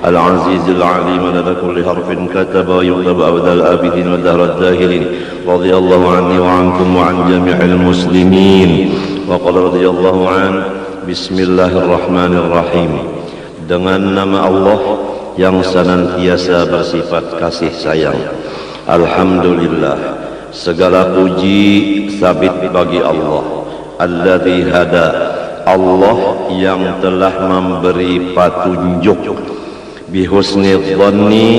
العزيز العليم لدى كل حرف كتب ويكتب أبد الآبدين ودهر الداهرين. رضي الله عني وعنكم وعن جميع المسلمين. وقال رضي الله عنه بسم الله الرحمن الرحيم. Dengan nama Allah yang senantiasa bersifat kasih sayang. Alhamdulillah, segala puji sabit bagi Allah. Alladzi hada, Allah yang telah memberi petunjuk. Bihusni dhanni,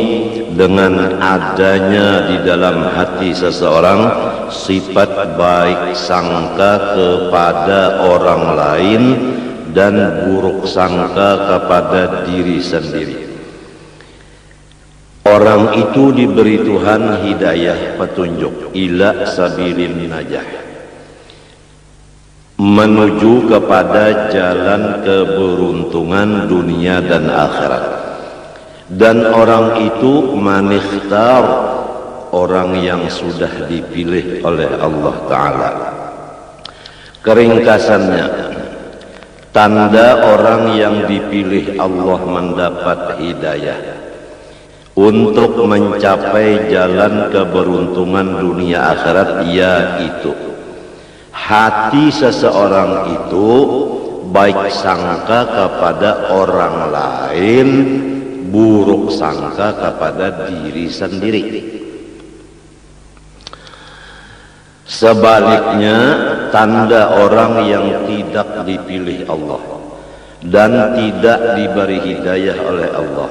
dengan adanya di dalam hati seseorang sifat baik sangka kepada orang lain dan buruk sangka kepada diri sendiri. Orang itu diberi Tuhan hidayah, petunjuk ila sabilin najah, menuju kepada jalan keberuntungan dunia dan akhirat. Dan orang itu manikhtar, orang yang sudah dipilih oleh Allah Ta'ala. Keringkasannya, tanda orang yang dipilih Allah mendapat hidayah untuk mencapai jalan keberuntungan dunia akhirat, yaitu hati seseorang itu baik sangka kepada orang lain, buruk sangka kepada diri sendiri. Sebaliknya, tanda orang yang tidak dipilih Allah dan tidak diberi hidayah oleh Allah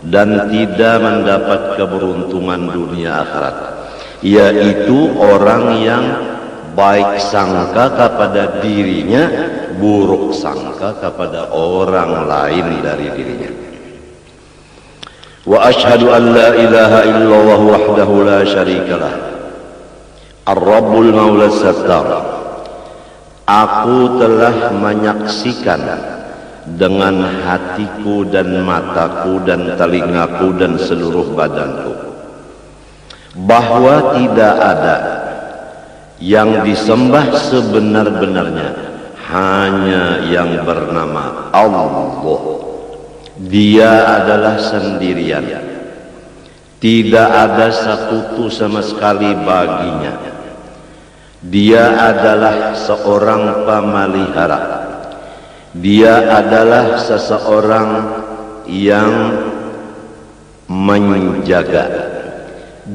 dan tidak mendapat keberuntungan dunia akhirat, yaitu orang yang baik sangka kepada dirinya, buruk sangka kepada orang lain dari dirinya. Wa ashhadu an la ilaha illallah wahdahu la syarikalah, ar-rabbul maula sattar. Aku telah menyaksikan dengan hatiku dan mataku dan telingaku dan seluruh badanku bahwa tidak ada yang disembah sebenar-benarnya hanya yang bernama Allah. Dia adalah sendirian, tidak ada sekutu sama sekali baginya. Dia adalah seorang pemelihara. Dia adalah seseorang yang menjaga.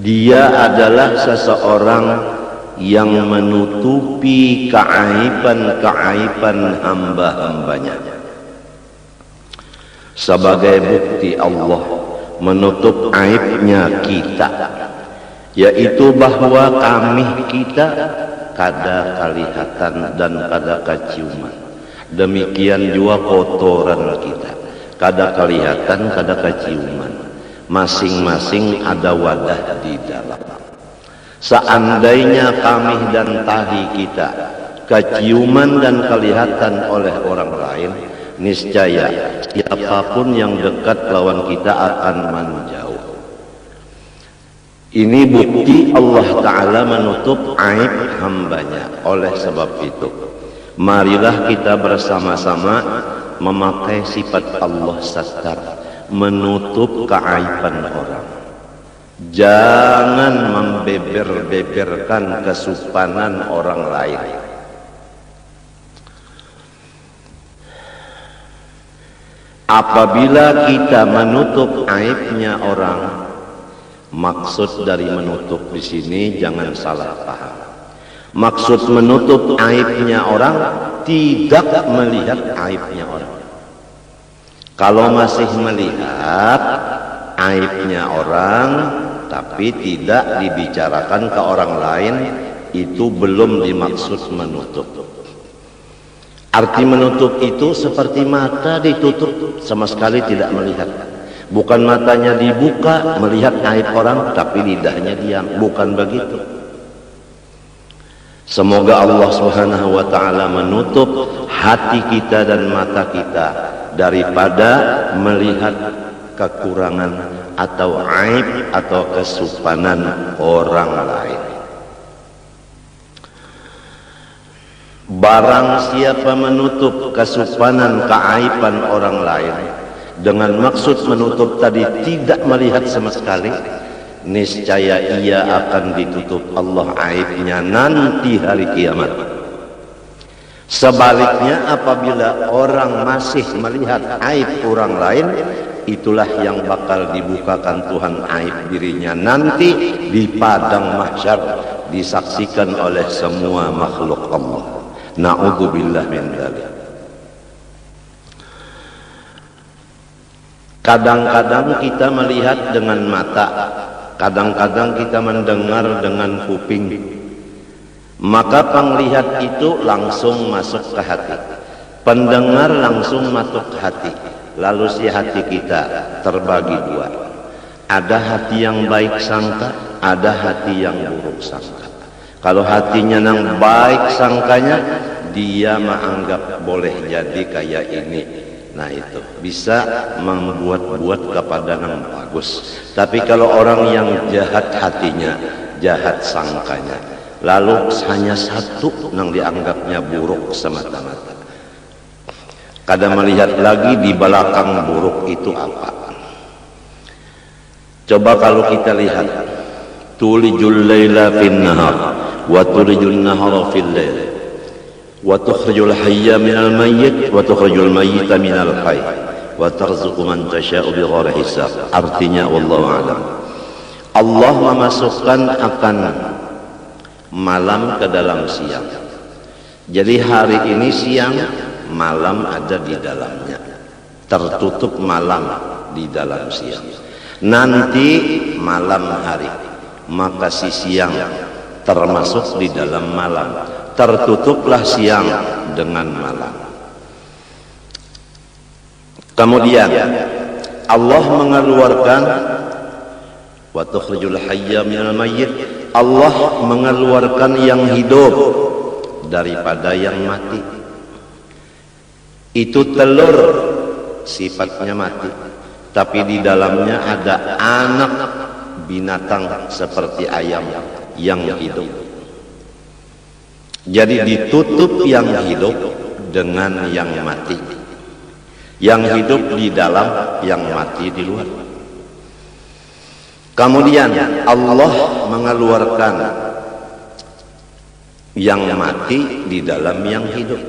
Dia adalah seseorang yang menutupi keaiban-keaiban hamba-hambanya. Sebagai bukti Allah menutup aibnya kita, yaitu bahwa kami kita kada kelihatan dan kada keciuman. Demikian juga kotoran kita kada kelihatan, kada keciuman. Masing-masing ada wadah di dalam. Seandainya kami dan tahi kita keciuman dan kelihatan oleh orang lain, niscaya siapapun yang dekat lawan kita akan menjauh. Ini bukti Allah Ta'ala menutup aib hambanya. Oleh sebab itu, marilah kita bersama-sama memakai sifat Allah Sattar, menutup keaiban orang. Jangan membeber-beberkan kesupanan orang lain. Apabila kita menutup aibnya orang, maksud dari menutup di sini jangan salah paham. Maksud menutup aibnya orang tidak melihat aibnya orang. Kalau masih melihat aibnya orang tapi tidak dibicarakan ke orang lain, itu belum dimaksud menutup. Arti menutup itu seperti mata ditutup, sama sekali tidak melihat. Bukan matanya dibuka melihat aib orang tapi lidahnya diam, bukan begitu. Semoga Allah Subhanahu wa Ta'ala menutup hati kita dan mata kita daripada melihat kekurangan atau aib atau kesupanan orang lain. Barang siapa menutup kesupanan keaiban orang lain, dengan maksud menutup tadi tidak melihat sama sekali, niscaya ia akan ditutup Allah aibnya nanti hari kiamat. Sebaliknya, apabila orang masih melihat aib orang lain, itulah yang bakal dibukakan Tuhan aib dirinya nanti di padang mahsyar, disaksikan oleh semua makhluk Allah. Na'udzubillah min dzalik. Kadang-kadang kita melihat dengan mata, kadang-kadang kita mendengar dengan kuping, maka penglihat itu langsung masuk ke hati, pendengar langsung masuk ke hati. Lalu si hati kita terbagi dua, ada hati yang baik sangka, ada hati yang buruk sangka. Kalau hatinya yang baik sangkanya, dia menganggap boleh jadi kayak ini. Nah itu bisa membuat-buat kepada yang bagus. Tapi kalau orang yang jahat hatinya, jahat sangkanya, lalu hanya satu yang dianggapnya buruk semata-mata. Kadang melihat lagi di belakang buruk itu apa. Coba kalau kita lihat, tulijul laila fin nahar wa tulijul nahara fil lail wa tukhrijul hayya minal mayyit wa tukhrijul mayyita minal hayy wa tarzuqu man tasha'u bighairi hisab. Artinya wallahu a'lam, Allah memasukkan akan malam ke dalam siang. Jadi hari ini siang, malam ada di dalamnya, tertutup malam di dalam siang. Nanti malam hari, maka si siang termasuk di dalam malam, tertutuplah siang dengan malam. Kemudian Allah mengeluarkan wa tukhrijul hayya minal mayyit, Allah mengeluarkan yang hidup daripada yang mati. Itu telur sifatnya mati, tapi di dalamnya ada anak binatang seperti ayam yang hidup. Jadi ditutup yang hidup dengan yang mati, yang hidup di dalam, yang mati di luar. Kemudian Allah mengeluarkan yang mati di dalam yang hidup.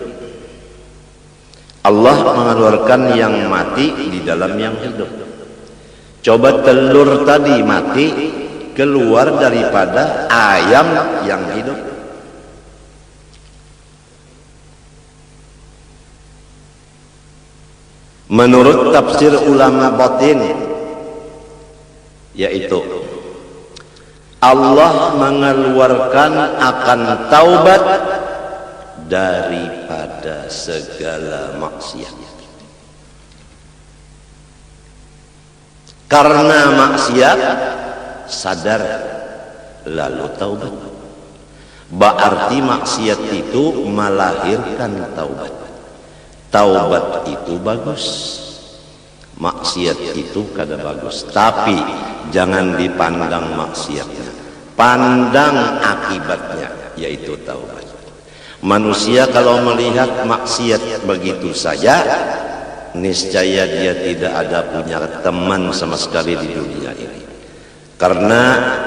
Allah mengeluarkan yang mati di dalam yang hidup. Coba telur tadi mati keluar daripada ayam yang hidup. Menurut tafsir ulama batin, yaitu Allah mengeluarkan akan taubat daripada segala maksiat. Karena maksiat sadar lalu taubat. Berarti maksiat itu melahirkan taubat. Taubat itu bagus, maksiat itu kada bagus. Tapi jangan dipandang maksiatnya, pandang akibatnya, yaitu taubat. Manusia kalau melihat maksiat begitu saja, niscaya dia tidak ada punya teman sama sekali di dunia ini. Karena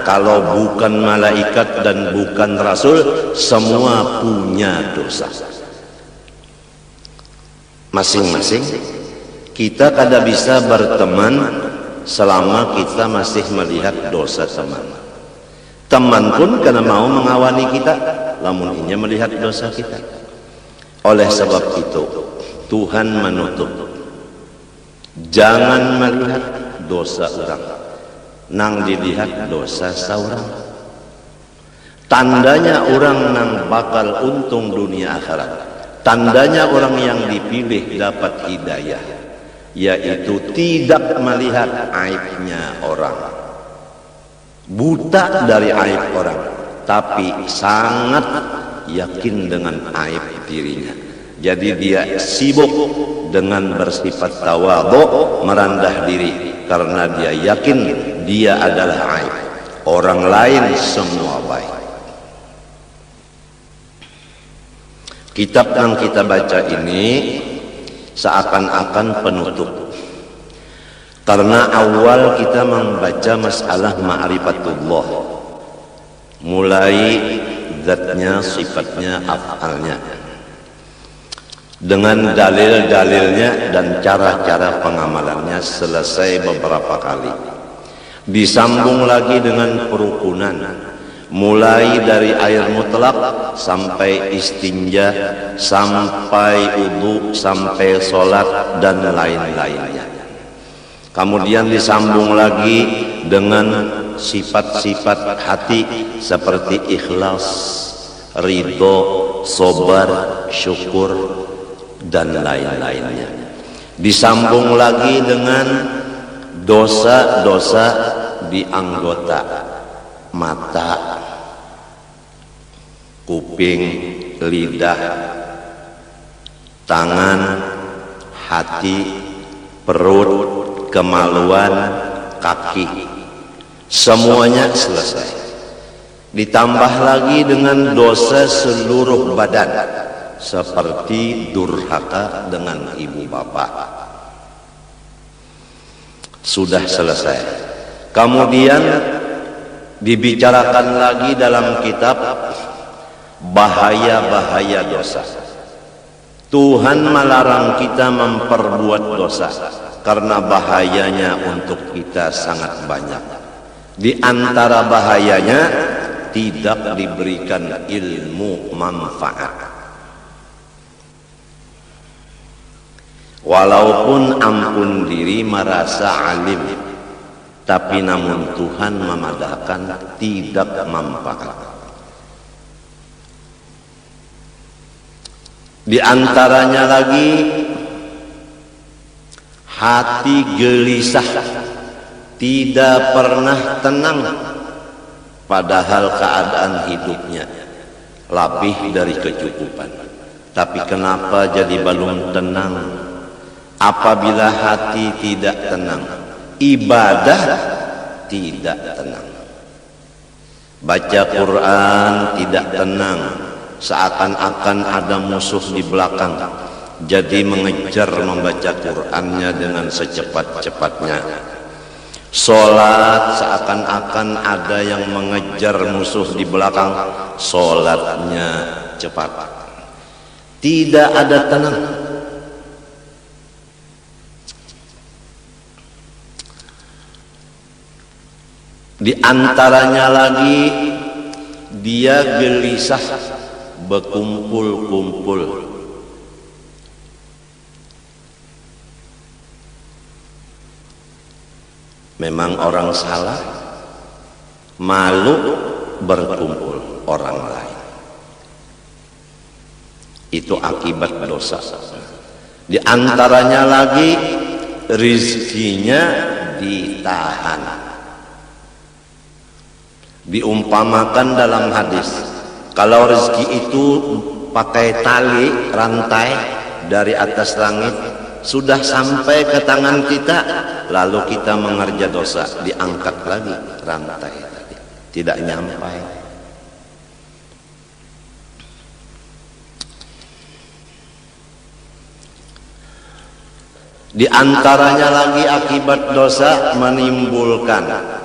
kalau bukan malaikat dan bukan rasul, semua punya dosa. Masing-masing kita kada bisa berteman selama kita masih melihat dosa teman. Teman pun kada mau mengawani kita lamun inya melihat dosa kita. Oleh sebab itu Tuhan menutup, jangan melihat dosa orang, nang dilihat dosa seorang. Tandanya orang nang bakal untung dunia akhirat, tandanya orang yang dipilih dapat hidayah, yaitu tidak melihat aibnya orang, buta dari aib orang, tapi sangat yakin dengan aib dirinya. Jadi dia sibuk dengan bersifat tawadhu, merendah diri, karena dia yakin dia adalah aib, orang lain semua baik. Kitab yang kita baca ini seakan-akan penutup. Karena awal kita membaca masalah ma'rifatullah, mulai zatnya, sifatnya, af'alnya, dengan dalil-dalilnya dan cara-cara pengamalannya selesai beberapa kali. Disambung lagi dengan kerukunan, mulai dari air mutlak sampai istinja, sampai wudu, sampai sholat dan lain-lainnya. Kemudian disambung lagi dengan sifat-sifat hati seperti ikhlas, ridho, sabar, syukur dan lain-lainnya. Disambung lagi dengan dosa-dosa di anggota mata, kuping, lidah, tangan, hati, perut, kemaluan, kaki, semuanya selesai. Ditambah lagi dengan dosa seluruh badan seperti durhaka dengan ibu bapak, sudah selesai. Kemudian dibicarakan lagi dalam kitab bahaya-bahaya dosa. Tuhan melarang kita memperbuat dosa karena bahayanya untuk kita sangat banyak. Di antara bahayanya tidak diberikan ilmu manfaat. Walaupun ampun diri merasa alim, tapi namun Tuhan memadahkan tidak manfaat. Di antaranya lagi hati gelisah, tidak pernah tenang, padahal keadaan hidupnya lebih dari kecukupan. Tapi kenapa jadi belum tenang? Apabila hati tidak tenang, ibadah tidak tenang, baca Quran tidak tenang, seakan-akan ada musuh di belakang, jadi mengejar membaca Qur'annya dengan secepat-cepatnya. Sholat seakan-akan ada yang mengejar musuh di belakang, sholatnya cepat, tidak ada tenang. Di antaranya lagi dia gelisah, berkumpul-kumpul. Memang orang salah, malu berkumpul orang lain. Itu akibat dosa. Di antaranya lagi rizkinya ditahan. Diumpamakan dalam hadis, kalau rezeki itu pakai tali rantai dari atas langit, sudah sampai ke tangan kita, lalu kita mengerja dosa, diangkat lagi rantai tadi, tidak nyampai. Di antaranya lagi akibat dosa menimbulkan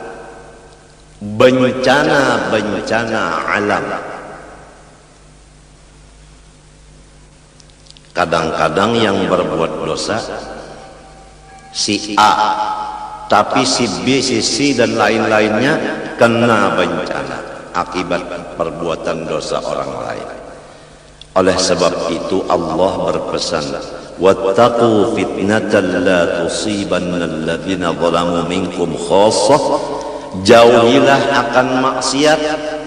bencana-bencana alam. Kadang-kadang yang berbuat dosa si A, tapi si B, si C dan lain-lainnya kena bencana akibat perbuatan dosa orang lain. Oleh sebab itu Allah berpesan, wattaqu fitnatan la tusibanna alladhina zalamu minkum khassah. Jauhilah akan maksiat,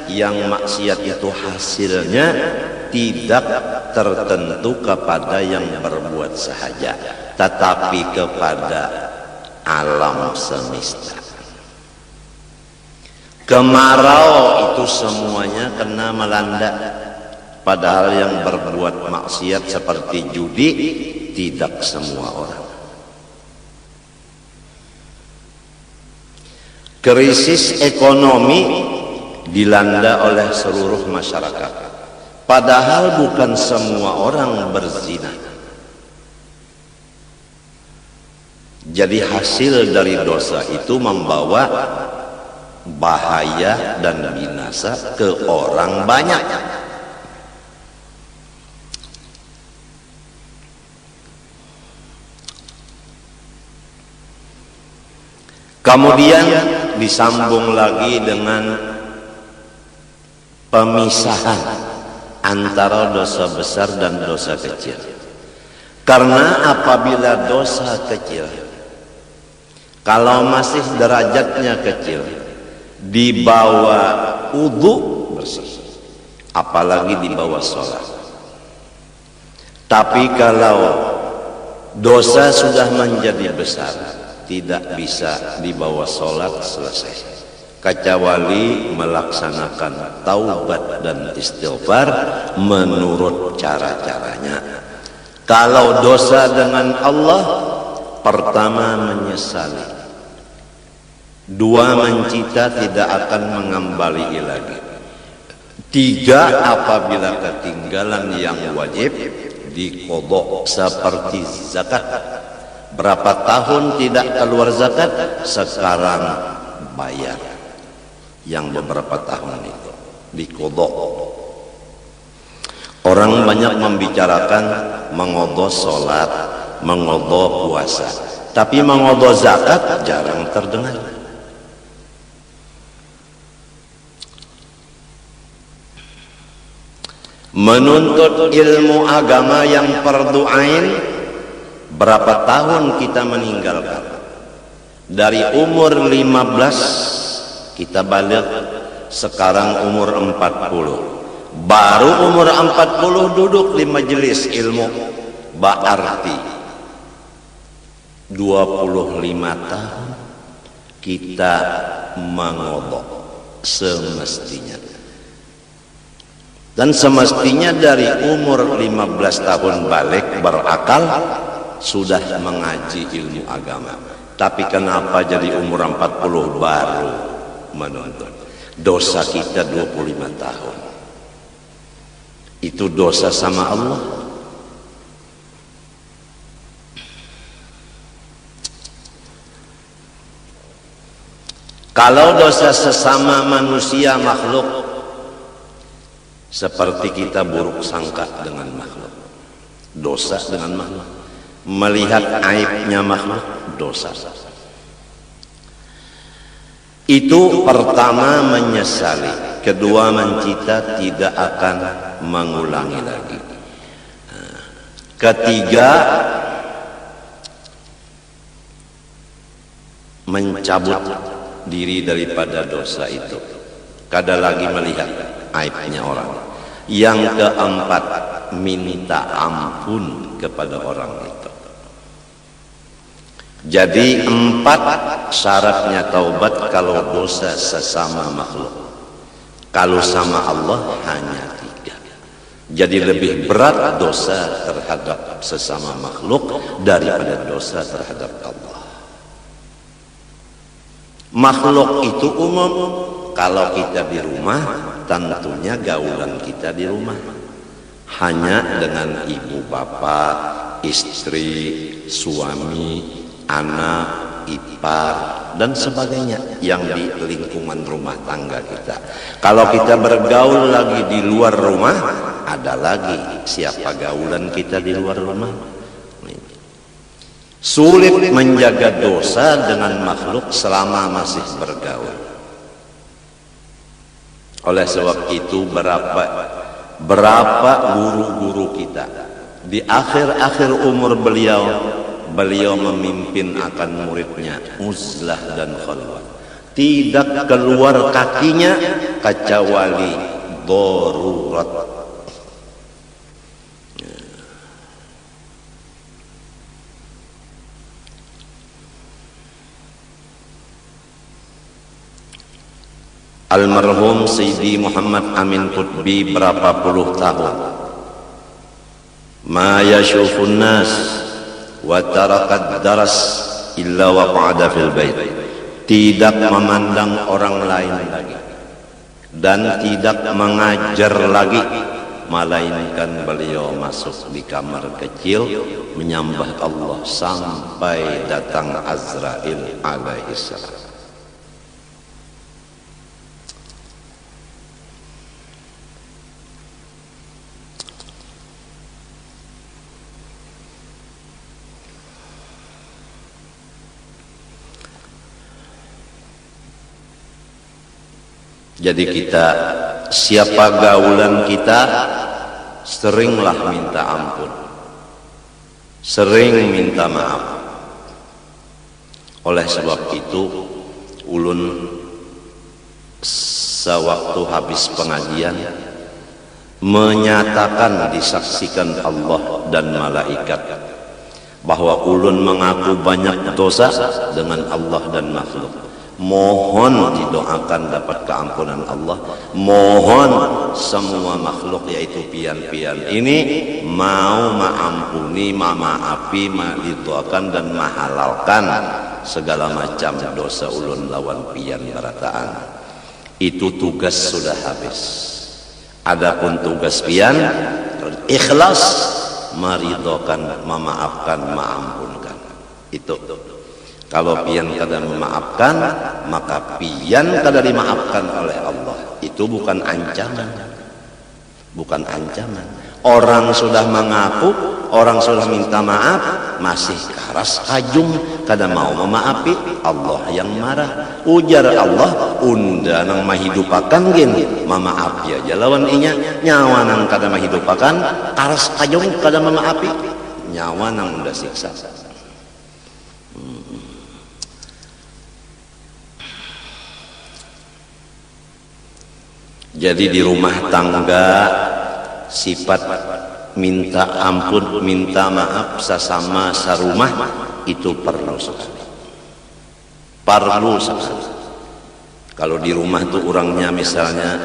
yang maksiat itu hasilnya tidak tertentu kepada yang berbuat sahaja, tetapi kepada alam semesta. Kemarau itu semuanya kena melanda, padahal yang berbuat maksiat seperti judi tidak semua orang. Krisis ekonomi dilanda oleh seluruh masyarakat, padahal bukan semua orang berzina. Jadi hasil dari dosa itu membawa bahaya dan binasa ke orang banyak. Kemudian disambung lagi dengan pemisahan antara dosa besar dan dosa kecil. Karena apabila dosa kecil, kalau masih derajatnya kecil, di bawah wudu bersih, apalagi di bawah sholat. Tapi kalau dosa sudah menjadi besar, tidak bisa di bawah sholat selesai, kecuali melaksanakan taubat dan istighfar menurut cara-caranya. Kalau dosa dengan Allah, pertama menyesali, dua mencita tidak akan mengembali lagi, tiga apabila ketinggalan yang wajib diqodok seperti zakat. Berapa tahun tidak keluar zakat, sekarang bayar yang beberapa tahun itu diqodok. Orang banyak membicarakan mengodok sholat, mengodok puasa, tapi mengodok zakat jarang terdengar. Menuntut ilmu agama yang fardu ain, berapa tahun kita meninggalkan? Dari umur 15 kita balik, sekarang umur 40. Baru umur 40 duduk di majelis ilmu, berarti 25 tahun kita mengodok semestinya. Dan semestinya dari umur 15 tahun balik berakal, sudah mengaji ilmu agama. Tapi kenapa jadi umur 40 baru menuntut? Dosa kita 25 tahun. Itu dosa sama Allah. Kalau dosa sesama manusia makhluk, seperti kita buruk sangka dengan makhluk, dosa dengan makhluk. Melihat aibnya makhluk, dosa. Itu pertama menyesali, kedua mencita tidak akan mengulangi lagi, ketiga mencabut diri daripada dosa itu, kada lagi melihat aibnya orang. Yang keempat, minta ampun kepada orang itu. Jadi 4 syaratnya taubat kalau dosa sesama makhluk. Kalau sama Allah hanya 3. Jadi lebih berat dosa terhadap sesama makhluk daripada dosa terhadap Allah. Makhluk itu umum. Kalau kita di rumah, tentunya gaulan kita di rumah hanya dengan ibu bapak, istri, suami, anak, ipar, dan sebagainya yang di lingkungan rumah tangga kita. Kalau kita bergaul lagi di luar rumah, ada lagi siapa gaulan kita di luar rumah. Sulit menjaga dosa dengan makhluk selama masih bergaul. Oleh sebab itu berapa guru-guru kita di akhir-akhir umur beliau memimpin akan muridnya uzlah dan khalwat, tidak keluar kakinya kecuali darurat. Almarhum Sayyidi Muhammad Amin Qutbi berapa puluh tahun ma yashufun nas wa tarakat daras illa waqa'ada fil bait, tidak memandang orang lain lagi dan tidak mengajar lagi melainkan beliau masuk di kamar kecil menyembah Allah sampai datang Azrail alaihissalam. Jadi kita, siapa gaulan kita, seringlah minta ampun, sering minta maaf. Oleh sebab itu, ulun sewaktu habis pengajian menyatakan, disaksikan Allah dan malaikat bahwa ulun mengaku banyak dosa dengan Allah dan makhluk. Mohon didoakan dapat keampunan Allah. Mohon semua makhluk yaitu pian-pian ini mau mengampuni, memaafi, didoakan dan menghalalkan segala macam dosa ulun lawan pian barataan. Itu tugas sudah habis. Adapun tugas pian ikhlas meridhokan, memaafkan, mengampunkan. Itu. Kalau pian kada memaafkan, maka pian kada dimaafkan oleh Allah. Itu bukan ancaman. Bukan ancaman. Orang sudah mengaku, orang sudah minta maaf, masih karas kajung, kada mau memaafi, Allah yang marah. Ujar Allah, unda nang mahidupakan gini, memaafi aja lawan inya. Nyawa nang kada mahidupakan, karas kajung kada memaafi, nyawa nang unda siksa. Jadi di rumah tangga sifat minta ampun, minta maaf sesama sarumah itu perlu sekali. Perlu sekali. Kalau di rumah tuh orangnya misalnya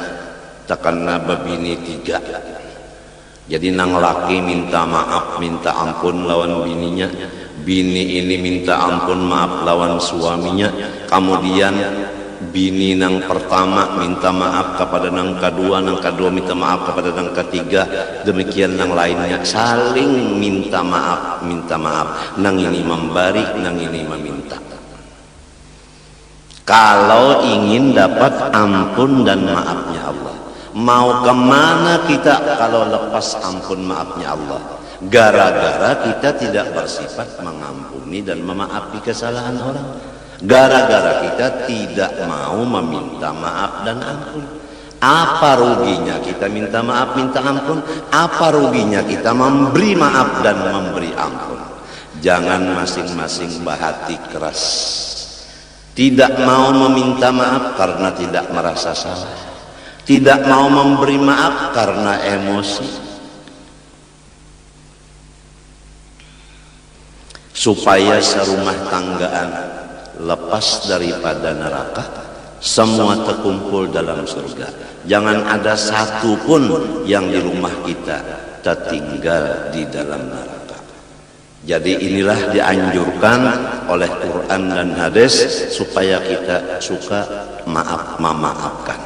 takana babini 3. Jadi nang laki minta maaf, minta ampun lawan bininya, bini ini minta ampun maaf lawan suaminya, kemudian bini nang pertama minta maaf kepada nang kedua minta maaf kepada nang ketiga, demikian nang lainnya saling minta maaf, nang ini memberi, nang ini meminta. Kalau ingin dapat ampun dan maafnya Allah, mau kemana kita kalau lepas ampun maafnya Allah? Gara-gara kita tidak bersifat mengampuni dan memaafi kesalahan orang. Gara-gara kita tidak mau meminta maaf dan ampun. Apa ruginya kita minta maaf, minta ampun? Apa ruginya kita memberi maaf dan memberi ampun? Jangan masing-masing bahati keras. Tidak mau meminta maaf karena tidak merasa salah. Tidak mau memberi maaf karena emosi. Supaya serumah tanggaan lepas daripada neraka, semua terkumpul dalam surga. Jangan ada satu pun yang di rumah kita tertinggal di dalam neraka. Jadi inilah dianjurkan oleh Quran dan hadis supaya kita suka memaafkan.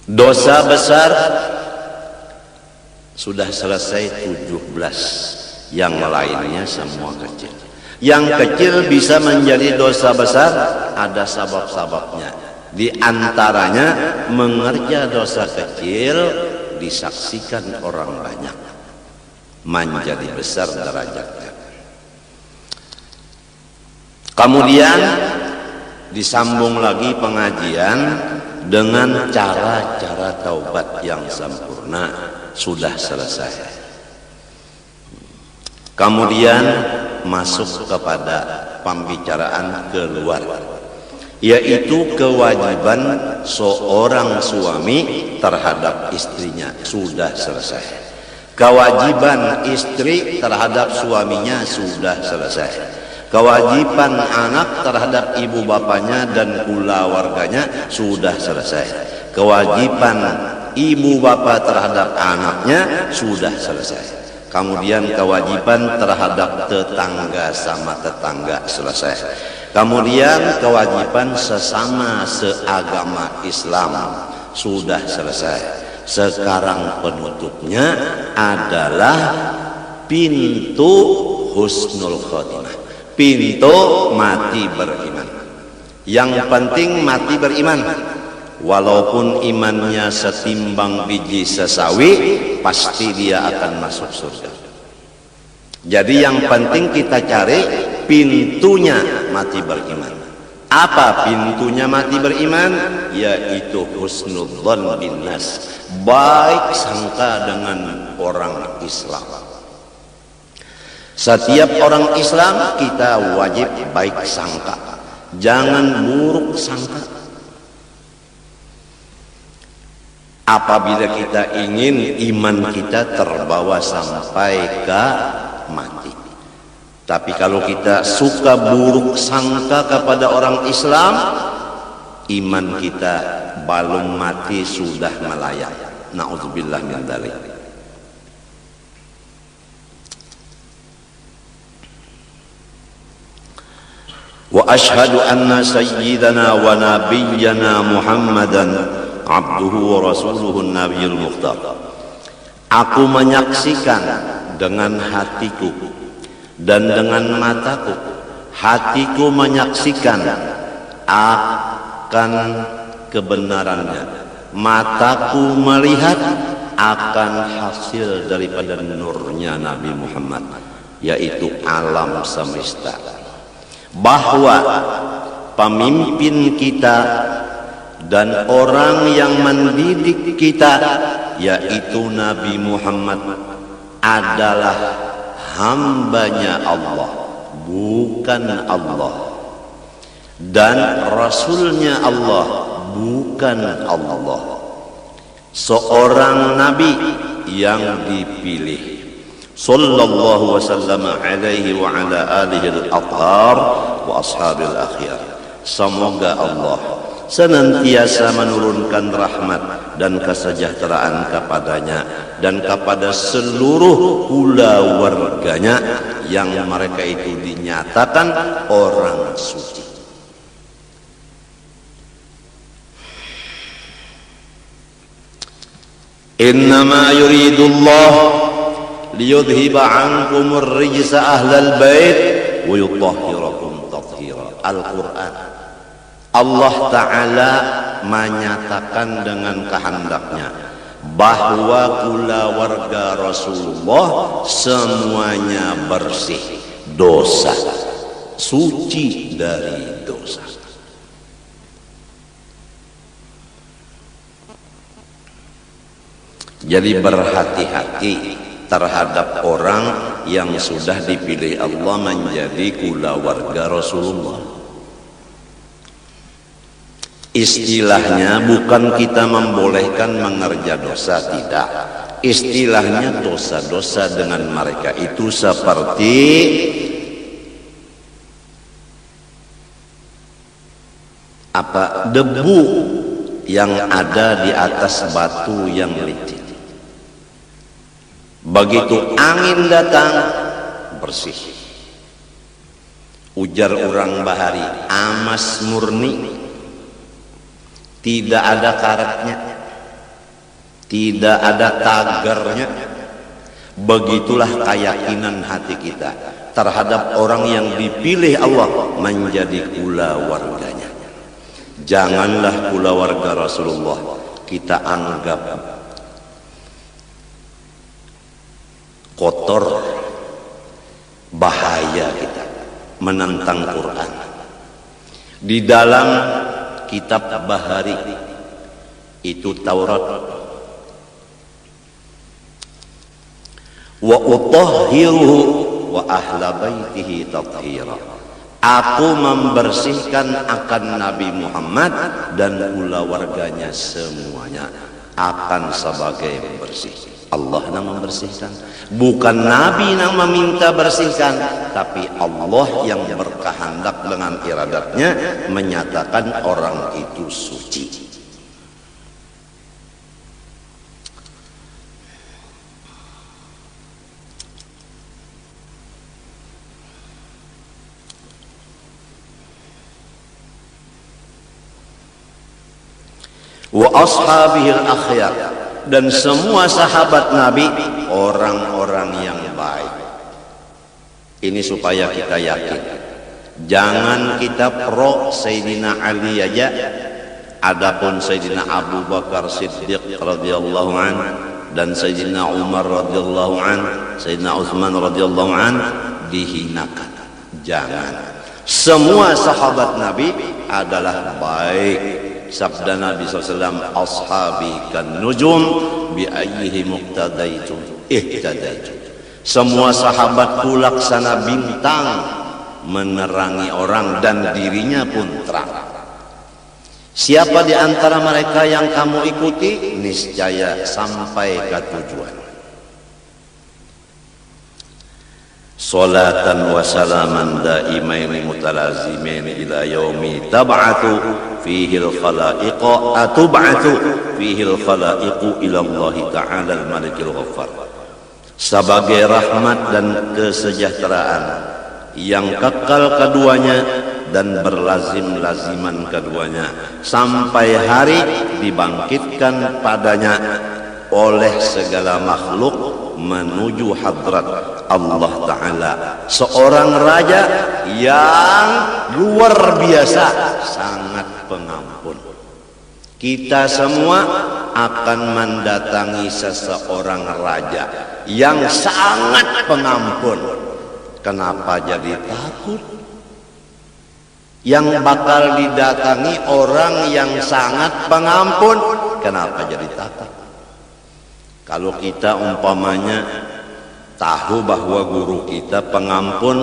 Dosa besar sudah selesai 17, yang lainnya semua kecil. Yang kecil bisa menjadi dosa besar, ada sabab-sababnya. Di antaranya mengerja dosa kecil disaksikan orang banyak, menjadi besar derajatnya. Kemudian disambung lagi pengajian dengan cara-cara taubat yang sempurna. Sudah selesai. Kemudian masuk kepada pembicaraan keluar, yaitu kewajiban seorang suami terhadap istrinya. Sudah selesai. Kewajiban istri terhadap suaminya sudah selesai. Kewajiban anak terhadap ibu bapanya dan keluarganya sudah selesai. Kewajiban ibu bapa terhadap anaknya sudah selesai. Kemudian kewajiban terhadap tetangga sama tetangga selesai. Kemudian kewajiban sesama seagama Islam sudah selesai. Sekarang penutupnya adalah pintu husnul khotimah, pintu mati beriman. Yang penting mati beriman. Walaupun imannya setimbang biji sesawi, pasti dia akan masuk surga. Jadi yang penting kita cari pintunya mati beriman. Apa pintunya mati beriman? Yaitu husnudzon bin nas, baik sangka dengan orang Islam. Setiap orang Islam kita wajib baik sangka, jangan buruk sangka. Apabila kita ingin iman kita terbawa sampai ke mati. Tapi kalau kita suka buruk sangka kepada orang Islam, iman kita belum mati sudah melayang. Na'udzubillah min dzalik. Wa ashhadu anna sayyidana wa nabiyyana Muhammadan abduhu wa rasuluhu nabiyul mukhtar. Aku menyaksikan dengan hatiku dan dengan mataku. Hatiku menyaksikan akan kebenarannya, mataku melihat akan hasil daripada nurnya Nabi Muhammad, yaitu alam semesta. Bahwa pemimpin kita dan orang yang mendidik kita, yaitu Nabi Muhammad, adalah hambanya Allah, bukan Allah, dan Rasulnya Allah, bukan Allah. Seorang Nabi yang dipilih, sallallahu wasallam alaihi wa ala alihi al-athhar wa ashabil akhyar. Semoga Allah senantiasa menurunkan rahmat dan kesejahteraan kepadanya dan kepada seluruh keluarganya yang mereka itu dinyatakan orang suci. Innama yuridullah liyudhiba ankumur rijsa ahlal bait wa yutahhirakum tathira. Al-Quran. Allah Ta'ala menyatakan dengan kehendaknya bahwa keluarga Rasulullah semuanya bersih dosa, suci dari dosa. Jadi berhati-hati terhadap orang yang sudah dipilih Allah menjadi keluarga Rasulullah. Istilahnya bukan kita membolehkan mengerja dosa, tidak. Istilahnya dosa-dosa dengan mereka itu seperti debu yang ada di atas batu yang licin. Begitu angin datang, bersih. Ujar orang Bahari, amas murni, tidak ada karetnya, tidak ada tagarnya. Begitulah keyakinan hati kita terhadap orang yang dipilih Allah menjadi keluarganya. Janganlah keluarga Rasulullah kita anggap kotor, bahaya kita menentang Quran. Di dalam kitab Bahari itu Taurat, wa utahhiruhu wa ahla baitihi tathira. Aku membersihkan akan Nabi Muhammad dan keluarganya semuanya akan sebagai bersih. Allah yang membersihkan, bukan Nabi yang meminta bersihkan, tapi Allah yang berkehendak dengan iradatnya menyatakan orang itu suci. wa ashabihil akhyar, dan semua sahabat Nabi orang-orang yang baik. Ini supaya kita yakin, jangan kita pro Sayyidina Ali aja, adapun Sayyidina Abu Bakar Siddiq radhiyallahu an dan Sayyidina Umar radhiyallahu an, Sayyidina Utsman radhiyallahu an dihinakan. Jangan. Semua sahabat Nabi adalah baik. Sabda Nabi SAW, ashabi kan nujum bi ayyihi muqtadaitu ihtadaitu. Semua sahabatku laksana bintang menerangi orang dan dirinya pun terang. Siapa di antara mereka yang kamu ikuti, niscaya sampai ke tujuan. Salatan wa salaman daimaini mutalazimaini ila yaumi tab'atu fihi al-khalaiq atub'atu fihi al-khalaiq ila Allah ta'ala al-malikil ghaffar. Sebagai rahmat dan kesejahteraan yang kekal keduanya dan berlazim-laziman keduanya sampai hari dibangkitkan padanya oleh segala makhluk menuju hadrat Allah Ta'ala, seorang raja yang luar biasa, sangat pengampun. Kita semua akan mendatangi seseorang raja yang sangat pengampun. Kenapa jadi takut? Yang bakal didatangi orang yang sangat pengampun, kenapa jadi takut? Kalau kita umpamanya tahu bahwa guru kita pengampun,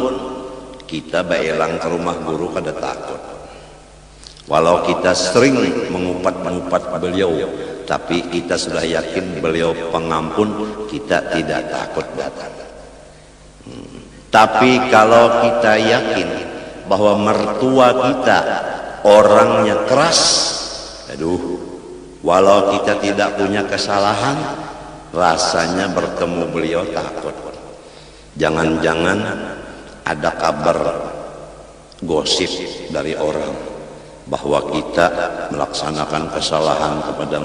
kita baelang ke rumah guru kada takut. Walau kita sering mengupat-ngupat beliau, tapi kita sudah yakin beliau pengampun, kita tidak takut datang. Tapi kalau kita yakin bahwa mertua kita orangnya keras, aduh, walau kita tidak punya kesalahan, rasanya bertemu beliau takut. Jangan-jangan ada kabar gosip dari orang bahwa kita melaksanakan kesalahan kepada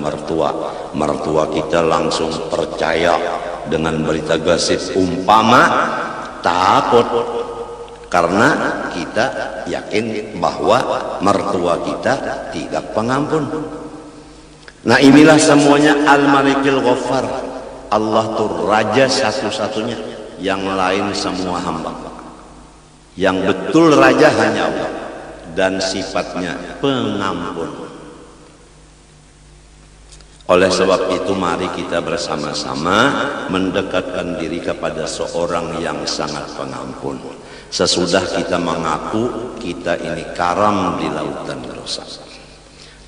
mertua kita langsung percaya dengan berita gosip, umpama takut karena kita yakin bahwa mertua kita tidak pengampun. Nah, inilah semuanya Al-Malikil Ghaffar. Allah tuh raja satu-satunya, yang lain semua hamba. Yang betul raja hanya Allah, dan sifatnya pengampun. Oleh sebab itu mari kita bersama-sama mendekatkan diri kepada seorang yang sangat pengampun. Sesudah kita mengaku kita ini karam di lautan dosa,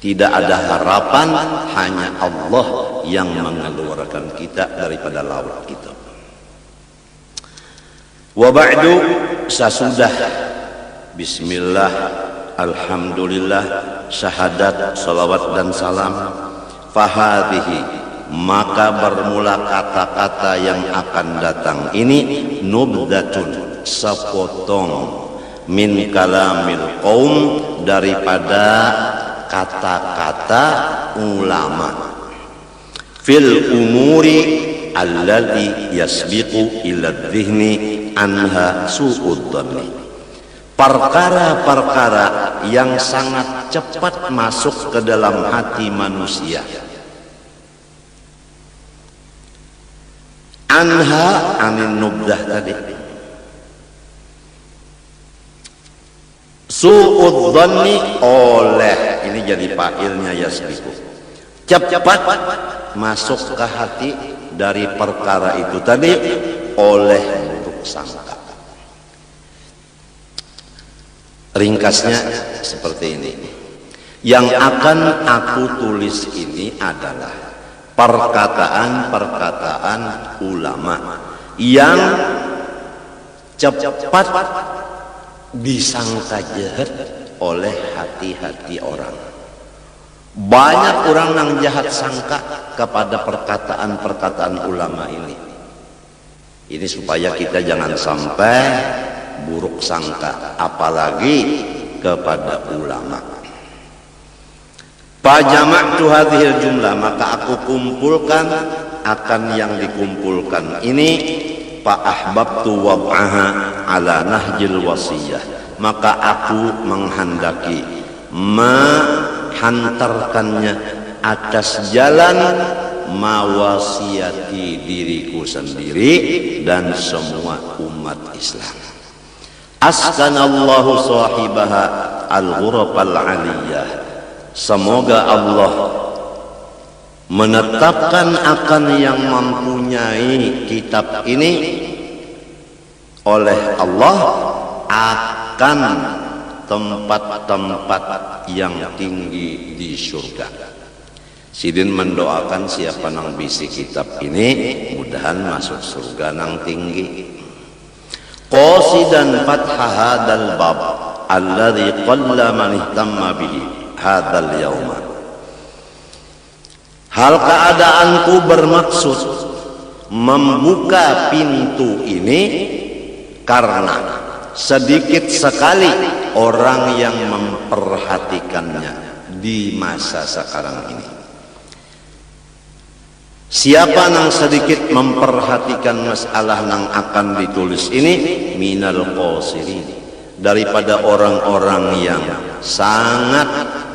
tidak ada harapan, hanya Allah yang mengeluarkan kita daripada laut kita. Wa ba'du, sesudah bismillah, alhamdulillah, syahadat, salawat dan salam, fahadhihi, maka bermula kata-kata yang akan datang ini nubdatun, sepotong, min kalamil qaum, daripada kata-kata ulama, fil umuri alladhi yasbiqu ila dhihni anha su'uddhanni, perkara-perkara yang sangat cepat masuk ke dalam hati manusia. Anha, anin nubdah tadi, su'uddhanni, oleh, ini jadi fa'ilnya yasbiqu, cepat masuk ke hati dari perkara itu tadi oleh buruk sangka. Ringkasnya seperti ini. Yang akan aku tulis ini adalah perkataan-perkataan ulama yang cepat disangka jahat oleh hati-hati orang. Banyak orang yang jahat sangka kepada perkataan-perkataan ulama ini. Ini supaya kita jangan sampai buruk sangka, apalagi kepada ulama. Fajama'tu hadhil jumlah, maka aku kumpulkan akan yang dikumpulkan ini. Fa ahbabtu wab'aha ala nahjil wasiyah, maka aku menghendaki menghantarkannya atas jalan mawasiyati diriku sendiri dan semua umat Islam. Askanallahu sahibaha al-ghurafal aliyah, semoga Allah menetapkan akan yang mempunyai kitab ini oleh Allah akan tempat-tempat yang tinggi di surga. Sidin mendoakan siapa nang bisi kitab ini mudahan masuk surga nang tinggi. Qasidan fatha hadzal bab alladzi qalla man ihtamma bihi hadzal yauma. Hal keadaanku bermaksud membuka pintu ini karena sedikit sekali orang yang memperhatikannya di masa sekarang ini. Siapa nang sedikit memperhatikan masalah nang akan ditulis ini, minal qasirin, daripada orang-orang yang sangat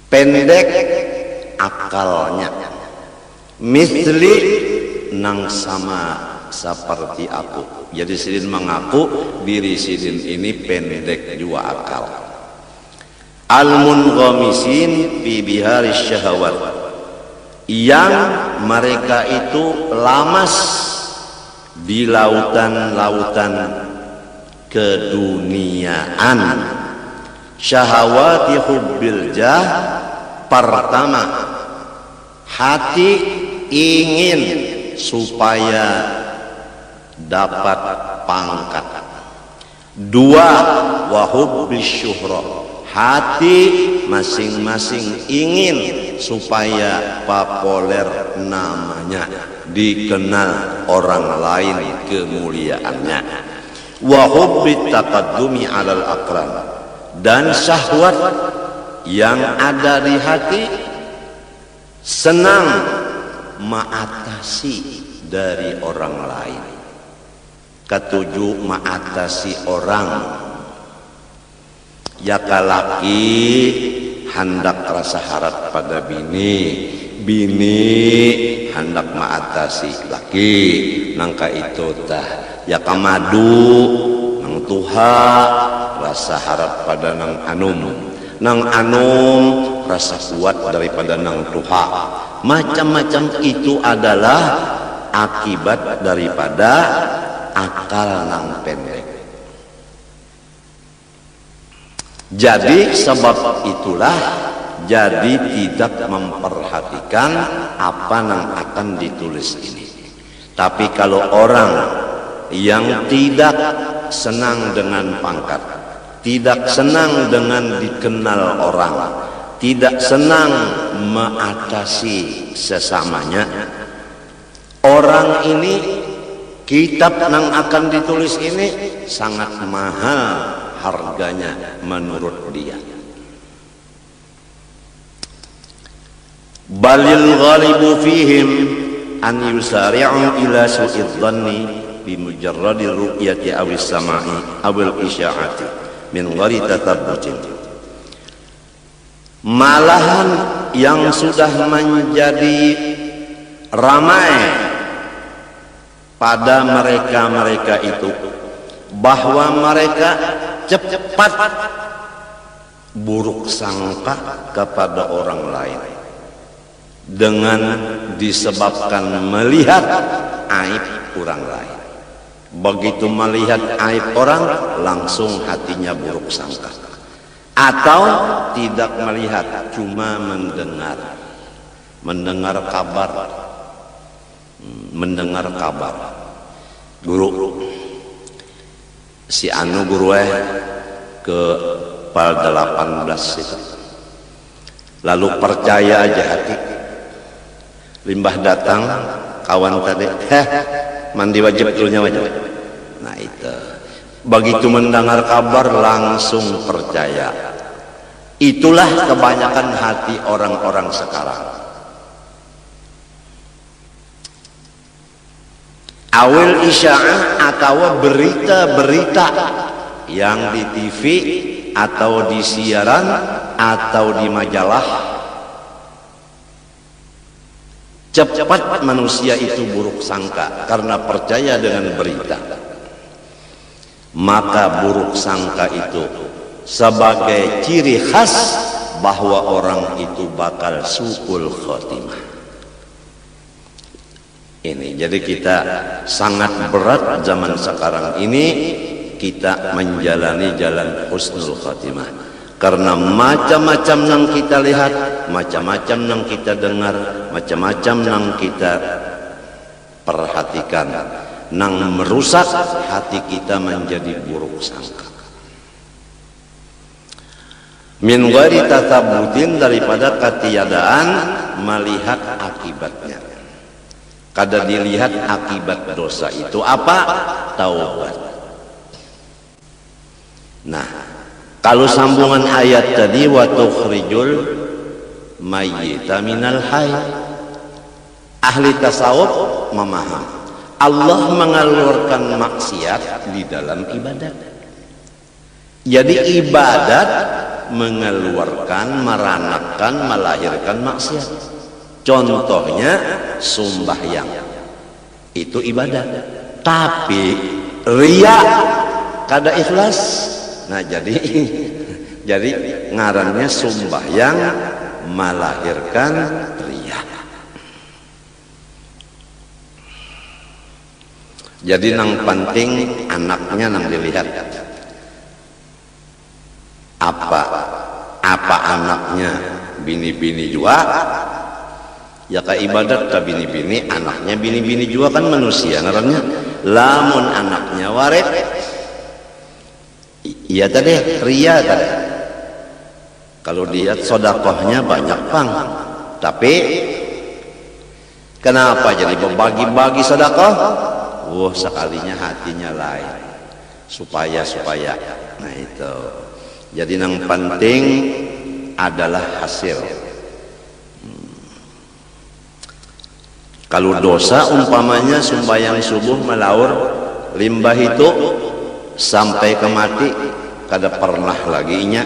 pendek akalnya, misli nang sama seperti aku. Jadi Sidin mengaku diri Sidin ini pendek juga akal. Al-munghamisin fi biharis syahawat, yang mereka itu lamas di lautan-lautan keduniaan. Syahawati hubbil jah, pertama hati ingin supaya dapat pangkat. Dua, wahubbis syuhrah, hati masing-masing ingin supaya populer namanya, dikenal orang lain kemuliaannya. Wahubbit taqaddumi alal aqran, dan syahwat yang ada di hati senang mengatasi dari orang lain. Ketujuh, mengatasi orang. Ya kalaki hendak rasa harap pada bini, bini hendak mengatasi laki, nangka itu tah ya kamadu nang tuha rasa harap pada nang anum rasa kuat daripada nang tuha. Macam-macam itu adalah akibat daripada akal nang pendek. Jadi sebab itulah jadi tidak memperhatikan apa yang akan ditulis ini. Tapi kalau orang yang tidak senang dengan pangkat, tidak senang dengan dikenal orang, tidak senang mengatasi sesamanya, orang ini kitab yang akan ditulis ini sangat mahal harganya menurut dia. Balil ghalibu fihim an yusari'u ila su'idh dhanni bi mujarradi ru'yati awis sama'i awil isya'ati min ghairi tatabbutin. Malahan yang sudah menjadi ramai pada mereka-mereka itu bahwa mereka cepat buruk sangka kepada orang lain dengan disebabkan melihat aib orang lain. Begitu melihat aib orang langsung hatinya buruk sangka, atau tidak melihat cuma mendengar kabar guru si anu guru ke pal 18 itu, lalu percaya aja hati, limbah datang kawan tadi mandi wajib dulunya wajib. Nah itu begitu mendengar kabar langsung percaya, Itulah kebanyakan hati orang-orang sekarang. Awil isya'ah atau berita-berita yang di TV atau di siaran atau di majalah, cepat manusia itu buruk sangka karena percaya dengan berita. Maka buruk sangka itu sebagai ciri khas bahwa orang itu bakal su'ul khotimah. Ini jadi kita sangat berat zaman sekarang ini kita menjalani jalan husnul khotimah, karena macam-macam yang kita lihat, macam-macam yang kita dengar, macam-macam yang kita perhatikan yang merusak hati kita menjadi buruk sangka. Min ghairi tatabbutin, daripada ketiadaan melihat akibatnya. Kada dilihat akibat dosa itu apa? Taubat. Nah, kalau sambungan ayat tadi, wa tukhrijul mayyita minal hayy, ahli tasawuf memaham Allah mengeluarkan maksiat di dalam ibadat. Jadi ibadat mengeluarkan, meranakan, melahirkan maksiat. Contohnya sembahyang itu ibadah, tapi riya kada ikhlas. Nah jadi ngarannya sembahyang melahirkan riya. Jadi nang penting anaknya nang dilihat apa anaknya bini-bini juga. Ya ka ibadat ka bini-bini, anaknya bini-bini juga kan manusia ngarannya. Lamun anaknya waret, iya tadi ria tadi. Kalau lihat sodakohnya banyak pang, tapi kenapa jadi membagi-bagi sodakoh? Wah sekalinya hatinya lain, supaya. Nah itu. Jadi yang penting adalah hasil. Kalau dosa umpamanya sembahyang subuh melaur limbah itu sampai ke mati, kada pernah lagi nya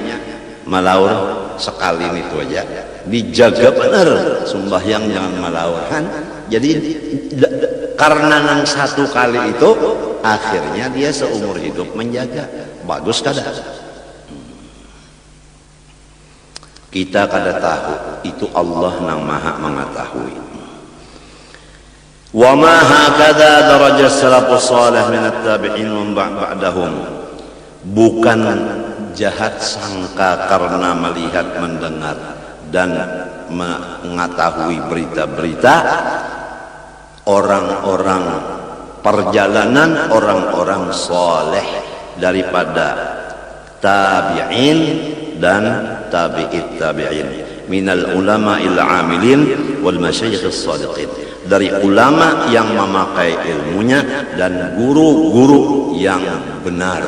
melaur sekali itu aja. Dijaga benar sembahyang jangan melaurkan. Jadi karena nang satu kali itu akhirnya dia seumur hidup menjaga. Bagus kada? Kita kada tahu, itu Allah yang maha mengetahui. Wa ma hakadha darajat salafus salih min at-tabi'in wa ba'dahum. Bukan jahat sangka karena melihat, mendengar dan mengetahui berita-berita orang-orang perjalanan orang-orang saleh daripada tabi'in dan tabi'it tabi'in minal ulama'il amilin wal masyayikhis shadiqin, dari ulama yang memakai ilmunya dan guru-guru yang benar.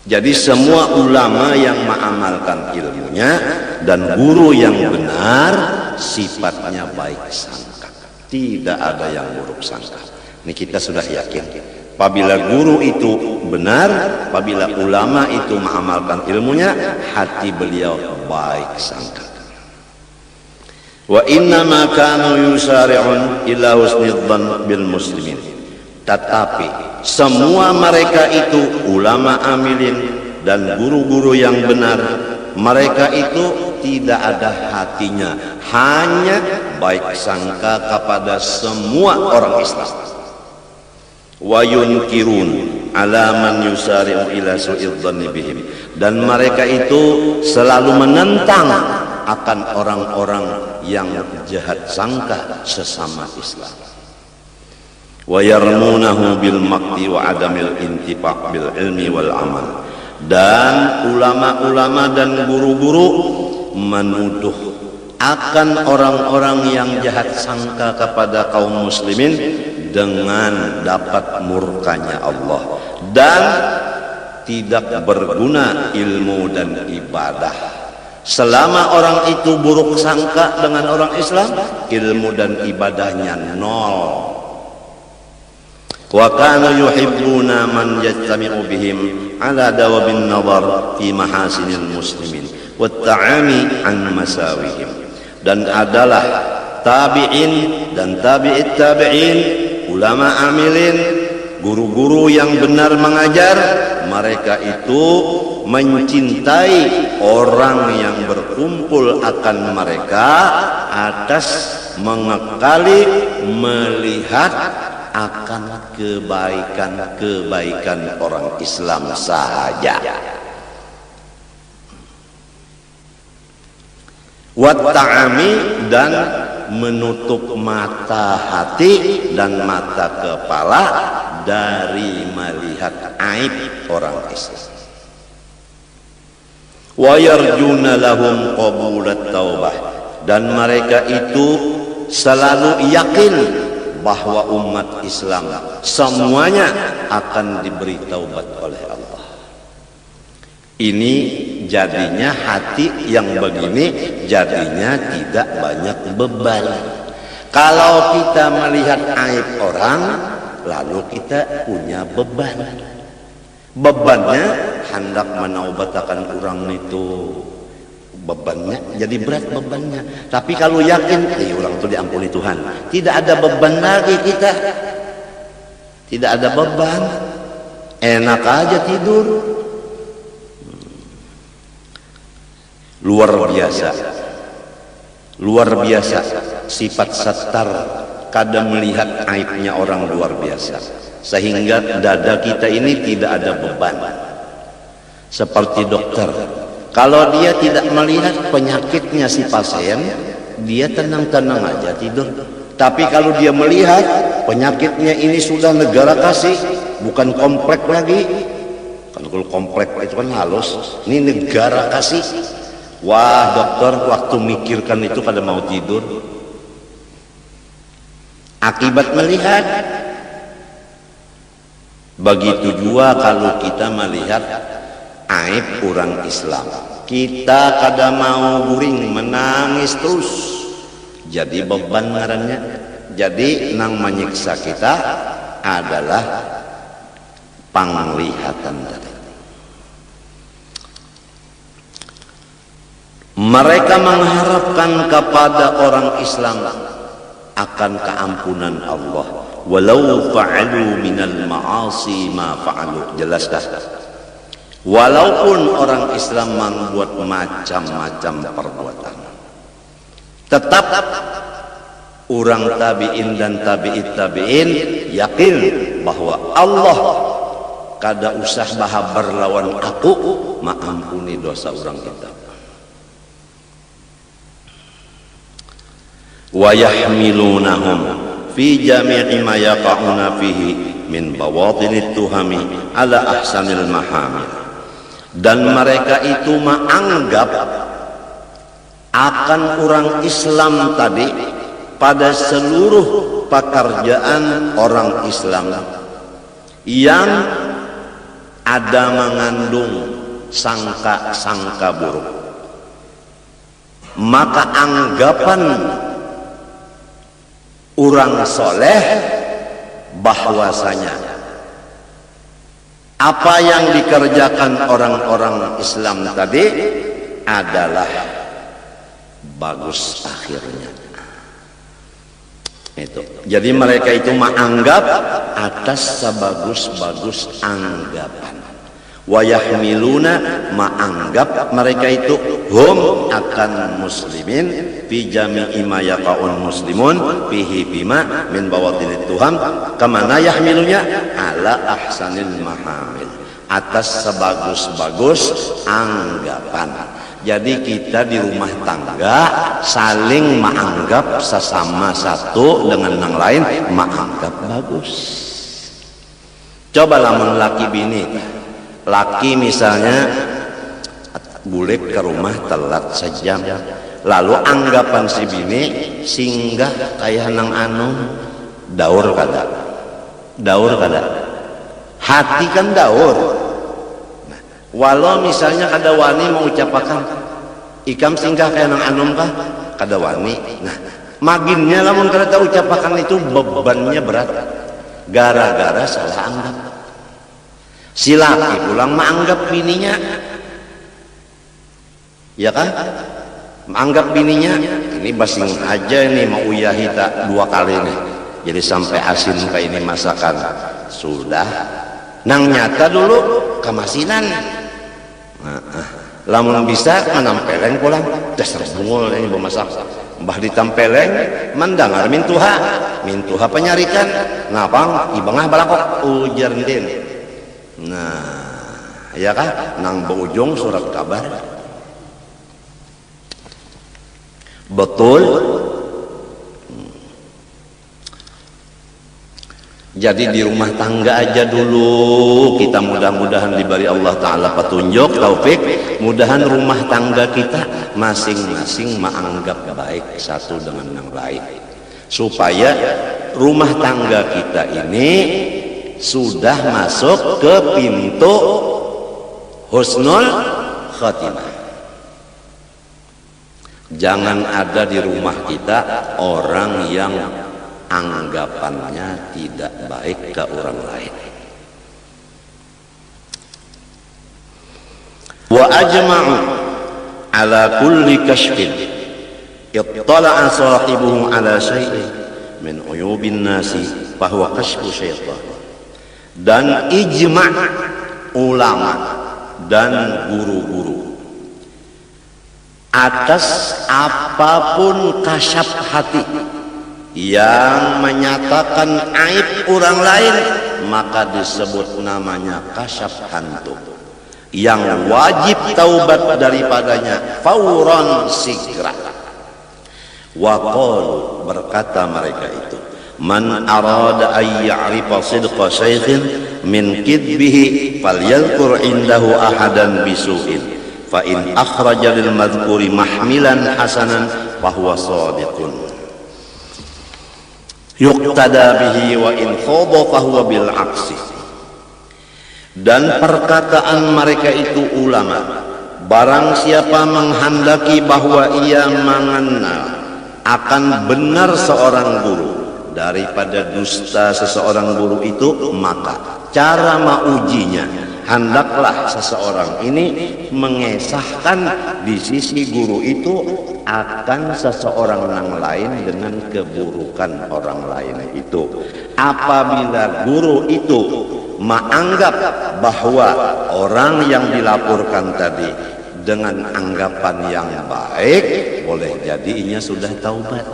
Jadi semua ulama yang mengamalkan ilmunya dan guru yang benar sifatnya baik sangka, tidak ada yang buruk sangka. Ini kita sudah yakin. Apabila guru itu benar, apabila ulama itu mengamalkan ilmunya, hati beliau baik sangka. Wa inna ma kanu yusari'un ila husnidzan bil muslimin. Tetapi semua mereka itu ulama amilin dan guru-guru yang benar, mereka itu tidak ada hatinya hanya baik sangka kepada semua orang Islam. Wa yunkirun ala man yusari'u ila su'idzanni bihim, dan mereka itu selalu menentang akan orang-orang yang jahat sangka sesama Islam. Wa yarmunahu bil maqti wa adamil intifa' bil ilmi wal amal, dan ulama-ulama dan guru-guru menuduh akan orang-orang yang jahat sangka kepada kaum muslimin dengan dapat murkanya Allah dan tidak berguna ilmu dan ibadah. Selama orang itu buruk sangka dengan orang Islam, ilmu dan ibadahnya nol. Wa kanu yuhibbuna man yajtami'u bihim ala dawabin nazar fi mahasinil muslimin wa ta'ami an masawihim. Dan adalah tabi'in dan tabi'it tabi'in, ulama amilin, guru-guru yang benar mengajar, mereka itu mencintai orang yang berkumpul akan mereka atas mengekali melihat akan kebaikan-kebaikan orang Islam sahaja. Wat ta'ami, dan menutup mata hati dan mata kepala dari melihat aib orang Islam. Wa yarjuna lahum qabulat taubah, dan mereka itu selalu yakin bahwa umat Islam semuanya akan diberi taubat oleh Allah. Ini jadinya hati yang begini jadinya tidak banyak beban. Kalau kita melihat aib orang, lalu kita punya beban. Bebannya hendak menaubatakan orang itu, bebannya jadi berat bebannya. Tapi kalau yakin orang itu diampuni Tuhan, tidak ada beban lagi kita, tidak ada beban, enak aja tidur. Luar biasa sifat satar kadang melihat aibnya orang luar biasa, sehingga dada kita ini tidak ada beban. Seperti dokter, kalau dia tidak melihat penyakitnya si pasien, dia tenang-tenang aja tidur. Tapi kalau dia melihat penyakitnya ini sudah negara kasih, bukan komplek lagi. Kan kalau komplek itu kan halus, ini negara kasih. Wah, dokter waktu mikirkan itu pada mau tidur. Akibat melihat. Begitu juga kalau kita melihat aib orang Islam, kita kadang mau guring, menangis terus, jadi beban ngarannya. Jadi nang menyiksa kita adalah penglihatan tadi. Mereka mengharapkan kepada orang Islam akan keampunan Allah, walau fa'alu minal ma'asi ma fa'alu. Jelas dah. Walaupun orang Islam membuat macam-macam perbuatan, tetap orang tabi'in dan tabi'it tabi'in yakin bahwa Allah kada usah bahas berlawan aku, maampuni dosa orang kita. Wa yahmilunahum fi jami'i ma yaqa'una fihi min bawatinit tuhami ala ahsanil mahamil. Dan mereka itu menganggap akan orang Islam tadi pada seluruh pekerjaan orang Islam yang ada mengandung sangka-sangka buruk, maka anggapan orang soleh bahwasanya apa yang dikerjakan orang-orang Islam tadi adalah bagus akhirnya. Itu. Jadi mereka itu menganggap atas sebagus-bagus anggapan. Wa yahmiluna, menganggap mereka itu hum akan muslimin fi jami'i ma yaqa'un muslimun fihi bima min bawatinit tuham kamana yahmilunya ala ahsanil mahamil, atas sebagus-bagus anggapan. Jadi kita di rumah tangga saling menganggap sesama satu dengan yang lain menganggap bagus. Coba lamun laki bini, laki misalnya bulik ke rumah telat sejam, lalu anggapan si bini singgah kayak nang anu daur kada, hati kan daur, Walau misalnya kada wani mengucapkan ikam singgah kayak nang anom kah kada wani. Nah, maginnya lamun kada ucapakan itu bebannya berat gara-gara salah anggap. Si laki pulang menganggap bininya, ya kan? Menganggap bininya ini basing aja nih mau uyahi tak 2 kali nih. Jadi sampai asin kayak ini masakan sudah. Nang nyata dulu kemasinan. Lamun bisa menampeleng pulang dasar bungul ini bemasak. Mbah ditampeleng mendengar mintuha penyarikan ngapang ibangah balakok ujar din. Nah, ya kan nang berujung surat kabar. Betul. Jadi di rumah tangga aja dulu kita mudah-mudahan diberi Allah Ta'ala petunjuk, taufik. Mudahan rumah tangga kita masing-masing menganggap baik satu dengan yang lain. Supaya rumah tangga kita ini sudah masuk ke pintu husnul khatimah. Jangan ada di rumah kita orang yang anggapannya tidak baik ke orang lain. Wa ajma'u ala kulli kashfin ittala'a sahibuhu ala syai'in min uyubin nasi fahuwa kashfu syaitan. Dan ijma' ulama dan guru-guru atas apapun kasyaf hati yang menyatakan aib orang lain, maka disebut namanya kasyaf hantu yang wajib taubat daripadanya fauran sigra. Wa qalu, berkata mereka itu, man arada ay ya'rifa sidqa syaikhin min kidbihi falyadhkur indahu ahadan bisu'in fa in akhraja lil madhkuri mahmilan hasanan fahuwa shadiqun yuqtada bihi wa in khaba fahuwa bil aksi. Dan perkataan mereka itu ulama, barang siapa menghendaki bahwa ia mengenal akan benar seorang guru daripada dusta seseorang guru itu, maka cara maujinya hendaklah seseorang ini mengesahkan di sisi guru itu akan seseorang yang lain dengan keburukan orang lain itu. Apabila guru itu menganggap bahwa orang yang dilaporkan tadi dengan anggapan yang baik, boleh jadi inya sudah taubat,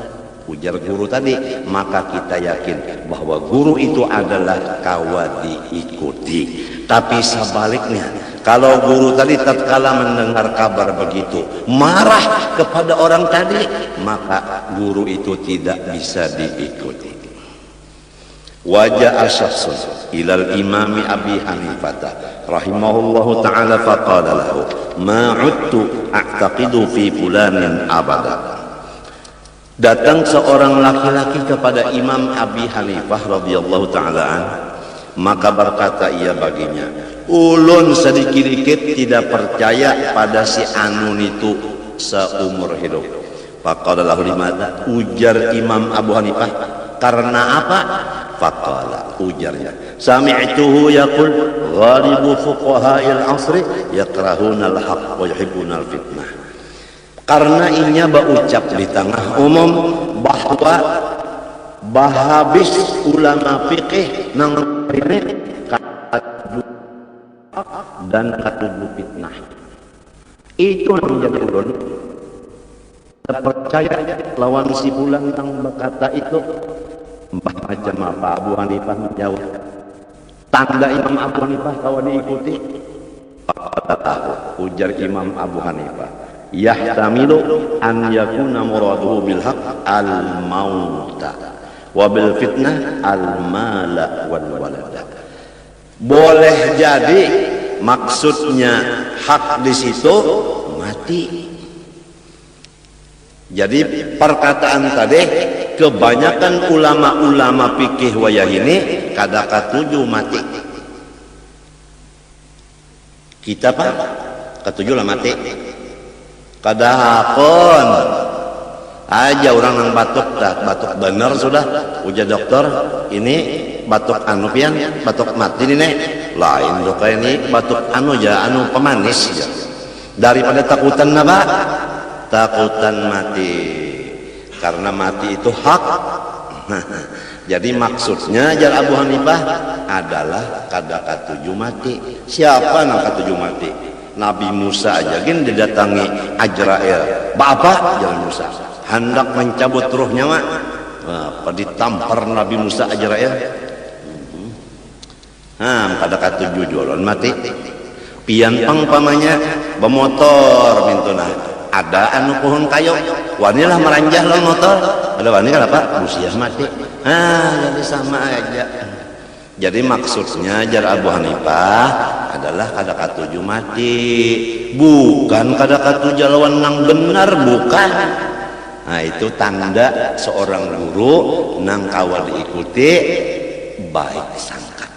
ujar guru tadi, maka kita yakin bahwa guru itu adalah kawa diikuti. Tapi sebaliknya, kalau guru tadi tatkala mendengar kabar begitu marah kepada orang tadi, maka guru itu tidak bisa diikuti. Wajah syakhsun ilal imami Abi Hanifah rahimahullahu ta'ala faqala lahu ma udtu a'taqidu fi fulanin abada. Datang seorang laki-laki kepada Imam Abi Hanifah radhiyallahu ta'ala an, maka berkata ia baginya, ulun sedikit-dikit tidak percaya pada si Anun itu seumur hidup. Faqala lahu limada, ujar Imam Abu Hanifah, karena apa? Faqala, ujarnya, sami'tuhu yaqul ghalibu fuqaha'il asri yakrahuna al-haq wa yuhibbuna al-fitnah. Karena inya berucap di tengah umum bahwa bahabis ulama fikih nang ini dan katubu fitnah itu menjadi ulun percaya lawan si bulan tang berkata itu macam apa. Abu Hanifah menjawab, tanda Imam Abu Hanifah kalau diikuti, ujar Imam Abu Hanifah, yahtamilu an yakuna muraduhu bil haq al mauta wa bil fitnah al mala wal walada. Boleh jadi maksudnya hak di situ mati. Jadi perkataan tadi kebanyakan ulama-ulama fikih wayah ini kada katuju mati. Kita pak ketujuh lah mati. Kadahapun aja orang yang batuk dah, batuk bener sudah. Ujar dokter, ini batuk anu pian, batuk mati ini nek. Lain dok ini batuk anu ya, anu pemanis ya. Daripada takutan apa? Takutan mati. Karena mati itu hak. Jadi maksudnya jar Abu Hanifah adalah kada katujuh mati. Siapa nang katujuh mati? Nabi Musa aja gin didatangi Ajrail. Bapak jalan Musa hendak mencabut ruhnya mak. Apa ditampar Nabi Musa Ajrail? Kada katujuh jualan mati. Pian pangpamanya bemotor mintuna. Ada anu pohon kayu, wanilah meranjah lo motor. Ada wani kan apa? Usia mati. Jadi sama aja. Jadi maksudnya jar Abu Hanifah adalah kada katujuh mati, bukan kada katujuh lawan nang benar, bukan. Nah itu tanda seorang guru nang kawa diikuti baik sangka.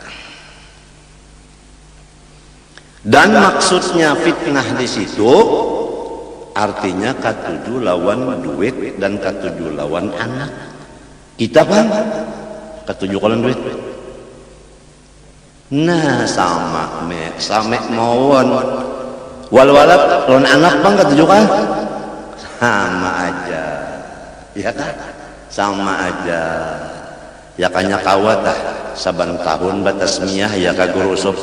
Dan maksudnya fitnah di situ artinya katujuh lawan duit dan katujuh lawan anak. Kita kan katujuh lawan duit. Nah sama mawon. Wal-walad lawan anak bang katujuh kan? Sama aja. Ya kan? Sama aja. Ya kanya kawat dah saban tahun batas miyah ya ka guru usop.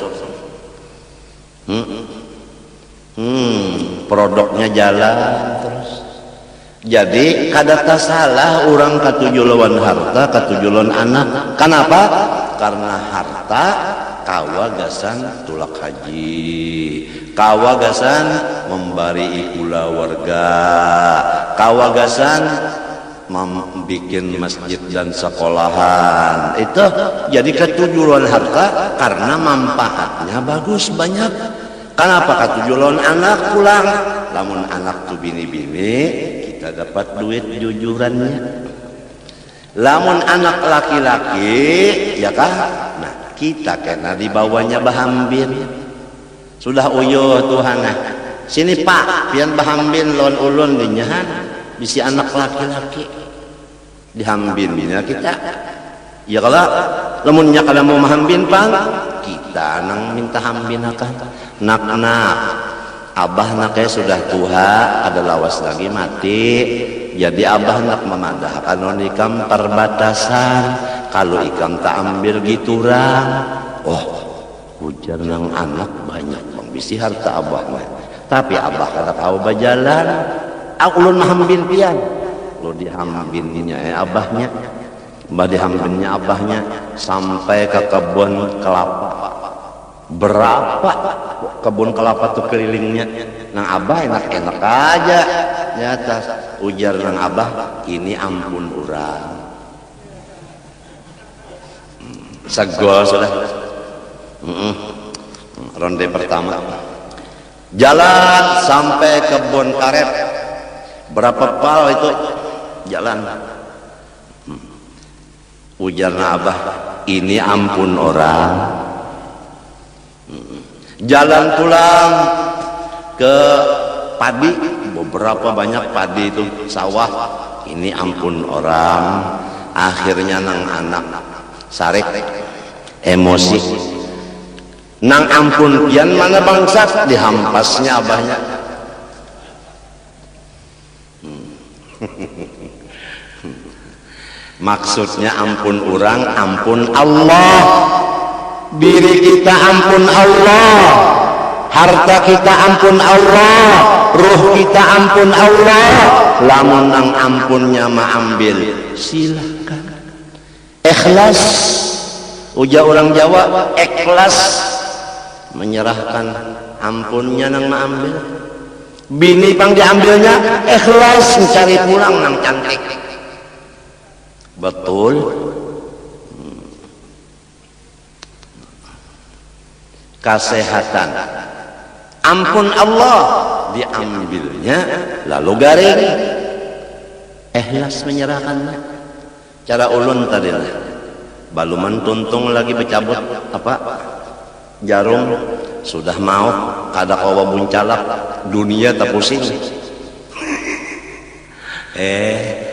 Produknya jalan terus. Jadi kadata salah orang katujuh lawan harta, katujuh lawan anak. Kenapa? Karena harta kawagasan tulak haji, kawagasan membari ikula warga, kawagasan membikin masjid dan sekolahan. Itu jadi katujuh lawan harta karena manfaatnya bagus banyak. Kenapa katujuh lawan anak pulang? Lamun anak tu bini-bini kita dapat duit jujurannya. Lamun anak laki-laki ya kah? Nah kita kena dibawanya bahambin. Sudah uyuh Tuhan nah. Sini pak, pian bahambin lawan ulun dinyahan. Bisi anak laki-laki dihambin bina kita. Ya kalau lamunnya kada mau mahambin pang, kita nang minta hambin akan. Nak abah naknya sudah tua, ada lawas lagi mati. Jadi abah nak memandahkan non ikam perbatasan. Kalau ikam tak ambil giturang, hujan nang anak banyak bang bisi harta abah mah. Tapi abah kada tahu bajalan. Aku ulun mahambin pian, lo dihambinnya abahnya, mbah dihambinnya abahnya sampai ke kebun kelapa. Berapa kebun kelapa tuh kelilingnya? Nang abah enak-enak aja di atas. Ujar nang abah, ini ampun urang. Segol sudah. Ronde pertama. Jalan sampai kebun karet. Berapa pal itu jalan? Ujar nang abah, ini ampun orang. Jalan pulang ke padi, beberapa banyak padi itu sawah. Ini ampun orang. Akhirnya nang anak sarik emosi. Nang ampun pian mana bangsat dihampasnya abahnya. Maksudnya ampun orang, ampun Allah. Diri kita ampun Allah, harta kita ampun Allah, ruh kita ampun Allah. Lamun nang ampunnya ma ambil, silakan. Ikhlas, ujar orang Jawa, ikhlas menyerahkan ampunnya nang ma ambil. Bini pang diambilnya, ikhlas mencari pulang nang cantik. Betul. Kesehatan ampun Allah diambilnya lalu garing ikhlas menyerahkannya. Cara ulun tadi baluman tuntung lagi bercabut apa jarum sudah mau kada kawa buncalak dunia tak pusing.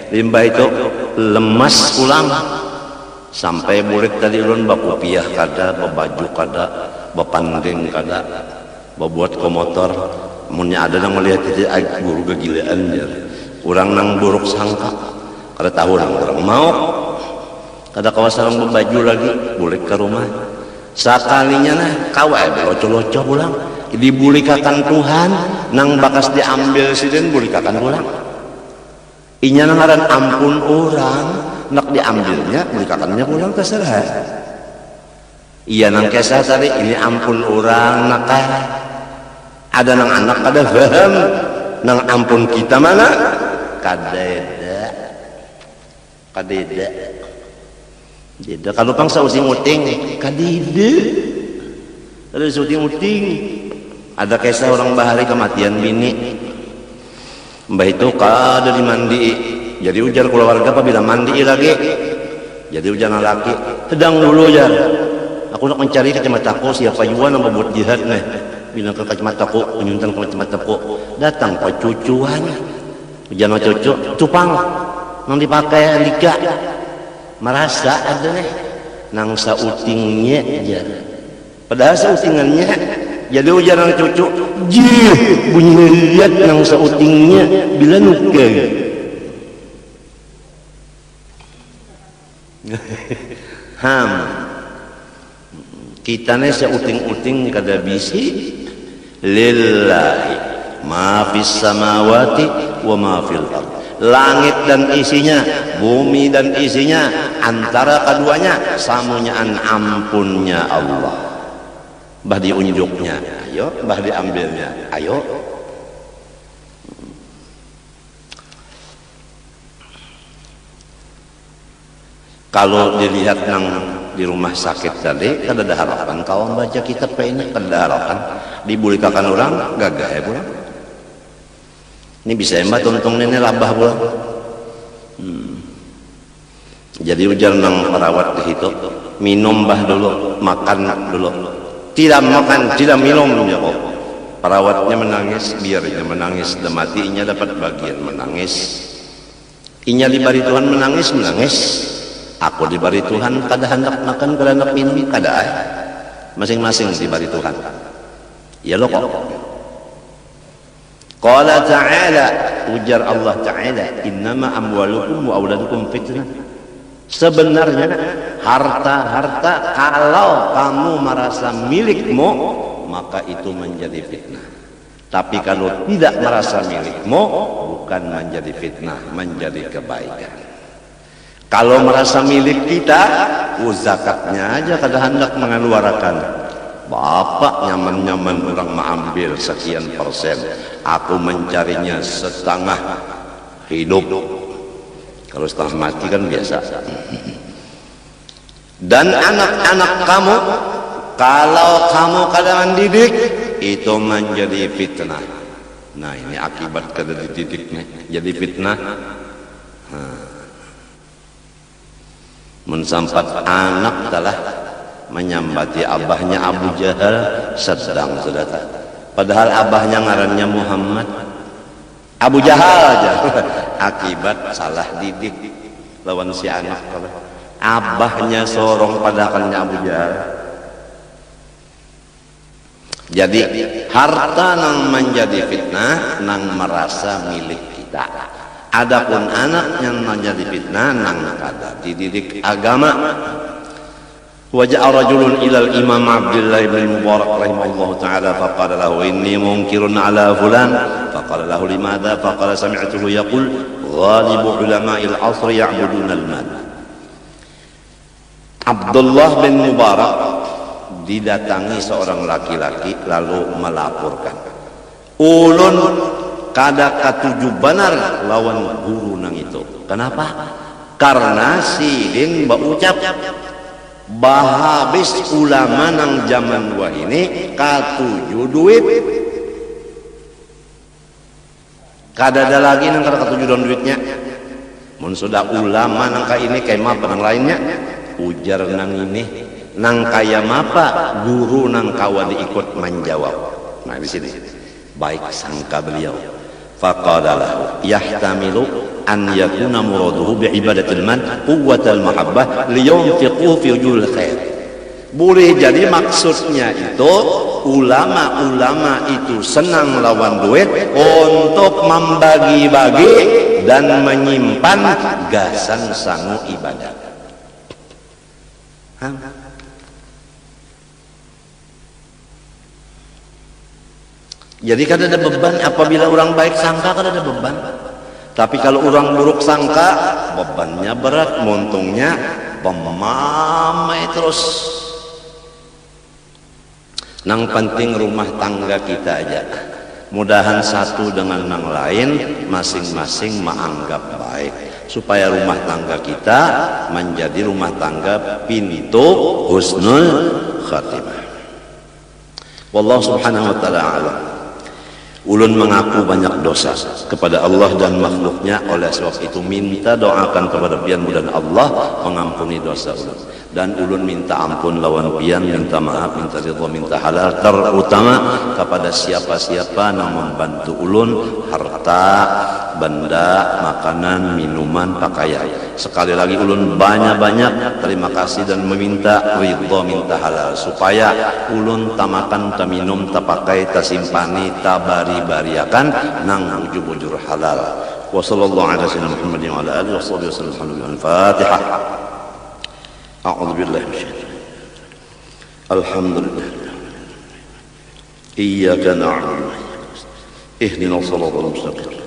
Limbah itu lemas ulang sampai murid tadi ulun bakupiah kada, babaju kada, bapandeng kada, babuat komotor. Munnya ada nang melihat itu guru kegilaan dia. Orang nang buruk sangka kada tahu nang orang mau kada kawa sareng babaju lagi boleh ke rumah. Sakalinya nah kawa loco-loco pulang dibulikakan Tuhan nang bakas diambil siden bulikakan pulang. Inya nang ngaran ampun orang nak diambilnya bulikakannya pulang terserah. Iya nang kesah tadi ini ampun orang nak ada nang anak kada paham nang ampun kita mana kadeda jeda kalau pang sauting uting kadide ada sauting uting. Ada kisah orang bahari kematian bini, mbah itu kada dimandi, jadi ujar keluarga apabila mandi lagi, jadi ujar laki sedang dulu ya aku nak mencari kacamataku siapa juga yang membuat jihad nih bilang ke kacamataku menyuntan ke kacamataku datang pacucuan ujar cucu cupang nang dipakai lika merasa ada nih nang sautingnya aja padahal sautingannya jadi ujar nang cucu jih bunyi lihat nang sautingnya bila nuke ham kita nih seuting-uting kada bisi lillahi ma fis samawati wa ma fil ardh. Langit dan isinya, bumi dan isinya, antara keduanya samunyaan ampunnya Allah. Bah diunjuknya, ayo, bah diambilnya, ayo. Kalau dilihat nang di rumah sakit tadi, kada ada harapan kawan baca kitab ini, kada ada harapan dibulikakan orang gagah ya pulang. Ini bisa mbak tuntung ini labah pulang. Jadi ujar nang perawat di situ minum bah dulu, makan dulu. Tidak makan, tidak minum ya kok. Perawatnya menangis, biarnya menangis, dan matinya dapat bagian menangis. Inya dibari Tuhan menangis, menangis. Aku dibari Tuhan kada hendak makan, kada hendak minum, kada masing-masing dibari Tuhan. Ya lo kok. Qala ta'ala ujar Allah Ta'ala innama amwalukum wa auladukum fitnah. Sebenarnya harta-harta kalau kamu merasa milikmu maka itu menjadi fitnah. Tapi kalau tidak merasa milikmu bukan menjadi fitnah, menjadi kebaikan. Kalau merasa milik kita, zakatnya aja kada hendak mengeluarkan. Bapak nyaman-nyaman orang mengambil sekian persen, aku mencarinya setengah hidup. Kalau setengah mati kan biasa. Dan anak-anak kamu, kalau kamu kada mendidik, itu menjadi fitnah. Nah ini akibat kada dididiknya, jadi fitnah. Mensampat anak telah menyambati abahnya Abu Jahal sedang sedata. Padahal abahnya ngarannya Muhammad. Abu Jahal aja. Akibat salah didik lawan si anak. Abahnya sorong padahalnya Abu Jahal. Jadi harta nang menjadi fitnah nang merasa milik kita. Adapun anak yang menjadi fitnah nang kada dididik agama. Wajah rajulun ilal Imam Abdullah bin Mubarak rahimahullah taala faqala lahu inni munkirun ala fulan faqala lahu limadha faqala sami'tuhu yaqul ghalibu ulama'il asr ya'buduna al-mal. Abdullah bin Mubarak didatangi seorang laki-laki lalu melaporkan ulun kada katuju benar lawan guru nang itu. Kenapa? Karena sidin baucap bahabis ulama nang zaman wah ini katuju duit, kada ada lagi nang kada katuju daun duitnya. Mun sudah ulama nang ka ini kemah penang lainnya ujar nang ini nang kaya mapa guru nang kawa diikut menjawab. Nah di sini baik sangka beliau. Faqala lahu yahtamilu an yakuna muraduhu bi ibadatil man quwwatal mahabbah liyunfiqu fi wujul khair. Boleh jadi maksudnya itu ulama-ulama itu senang lawan duit untuk membagi-bagi dan menyimpan gasan sangu ibadah. Jadi kan ada beban apabila orang baik sangka kan ada beban. Tapi kalau orang buruk sangka bebannya berat, montongnya pemamai terus. Nang penting rumah tangga kita aja. Mudahan satu dengan nang lain masing-masing menganggap baik supaya rumah tangga kita menjadi rumah tangga pintu husnul khatimah. Wallahu subhanahu wa ta'ala alam. Ulun mengaku banyak dosa kepada Allah dan makhluknya, oleh sebab itu minta doakan kepada pian mudah Allah mengampuni dosa ulun. Dan ulun minta ampun lawan pian, minta maaf, minta ridha, minta halal, terutama kepada siapa-siapa yang membantu ulun harta, benda, makanan, minuman, pakaian. Sekali lagi ulun banyak-banyak terima kasih dan meminta ridha, minta halal supaya ulun tamakan, taminum, tapakai, tasimpani, tabari-bariakan nang bujur-bujur halal. Wa sallallahu ala sayyidina Muhammadin wa ala alihi wa sahbihi wasallam. Al-Fatihah. A'udzu billahi minasyaitonir rajim. Alhamdulillah. Iyyaka na'budu wa iyyaka nasta'in. Ihdinas siratal mustaqim.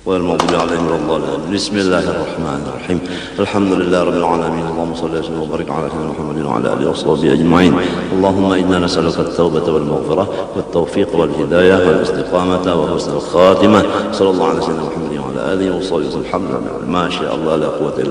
والمغضوب عليهم ولا الضالين. بسم الله الرحمن الرحيم. الحمد لله رب العالمين. اللهم صل وسلم وبارك على سيدنا محمد وعلى اله وصحبه اجمعين. اللهم انا نسالك التوبه والمغفره والتوفيق والهدايه والاستقامه وحسن الخاتمه. صلى الله على سيدنا محمد وعلى اله وصحبه وسلم. الحمد لله ما شاء الله لا قوه الا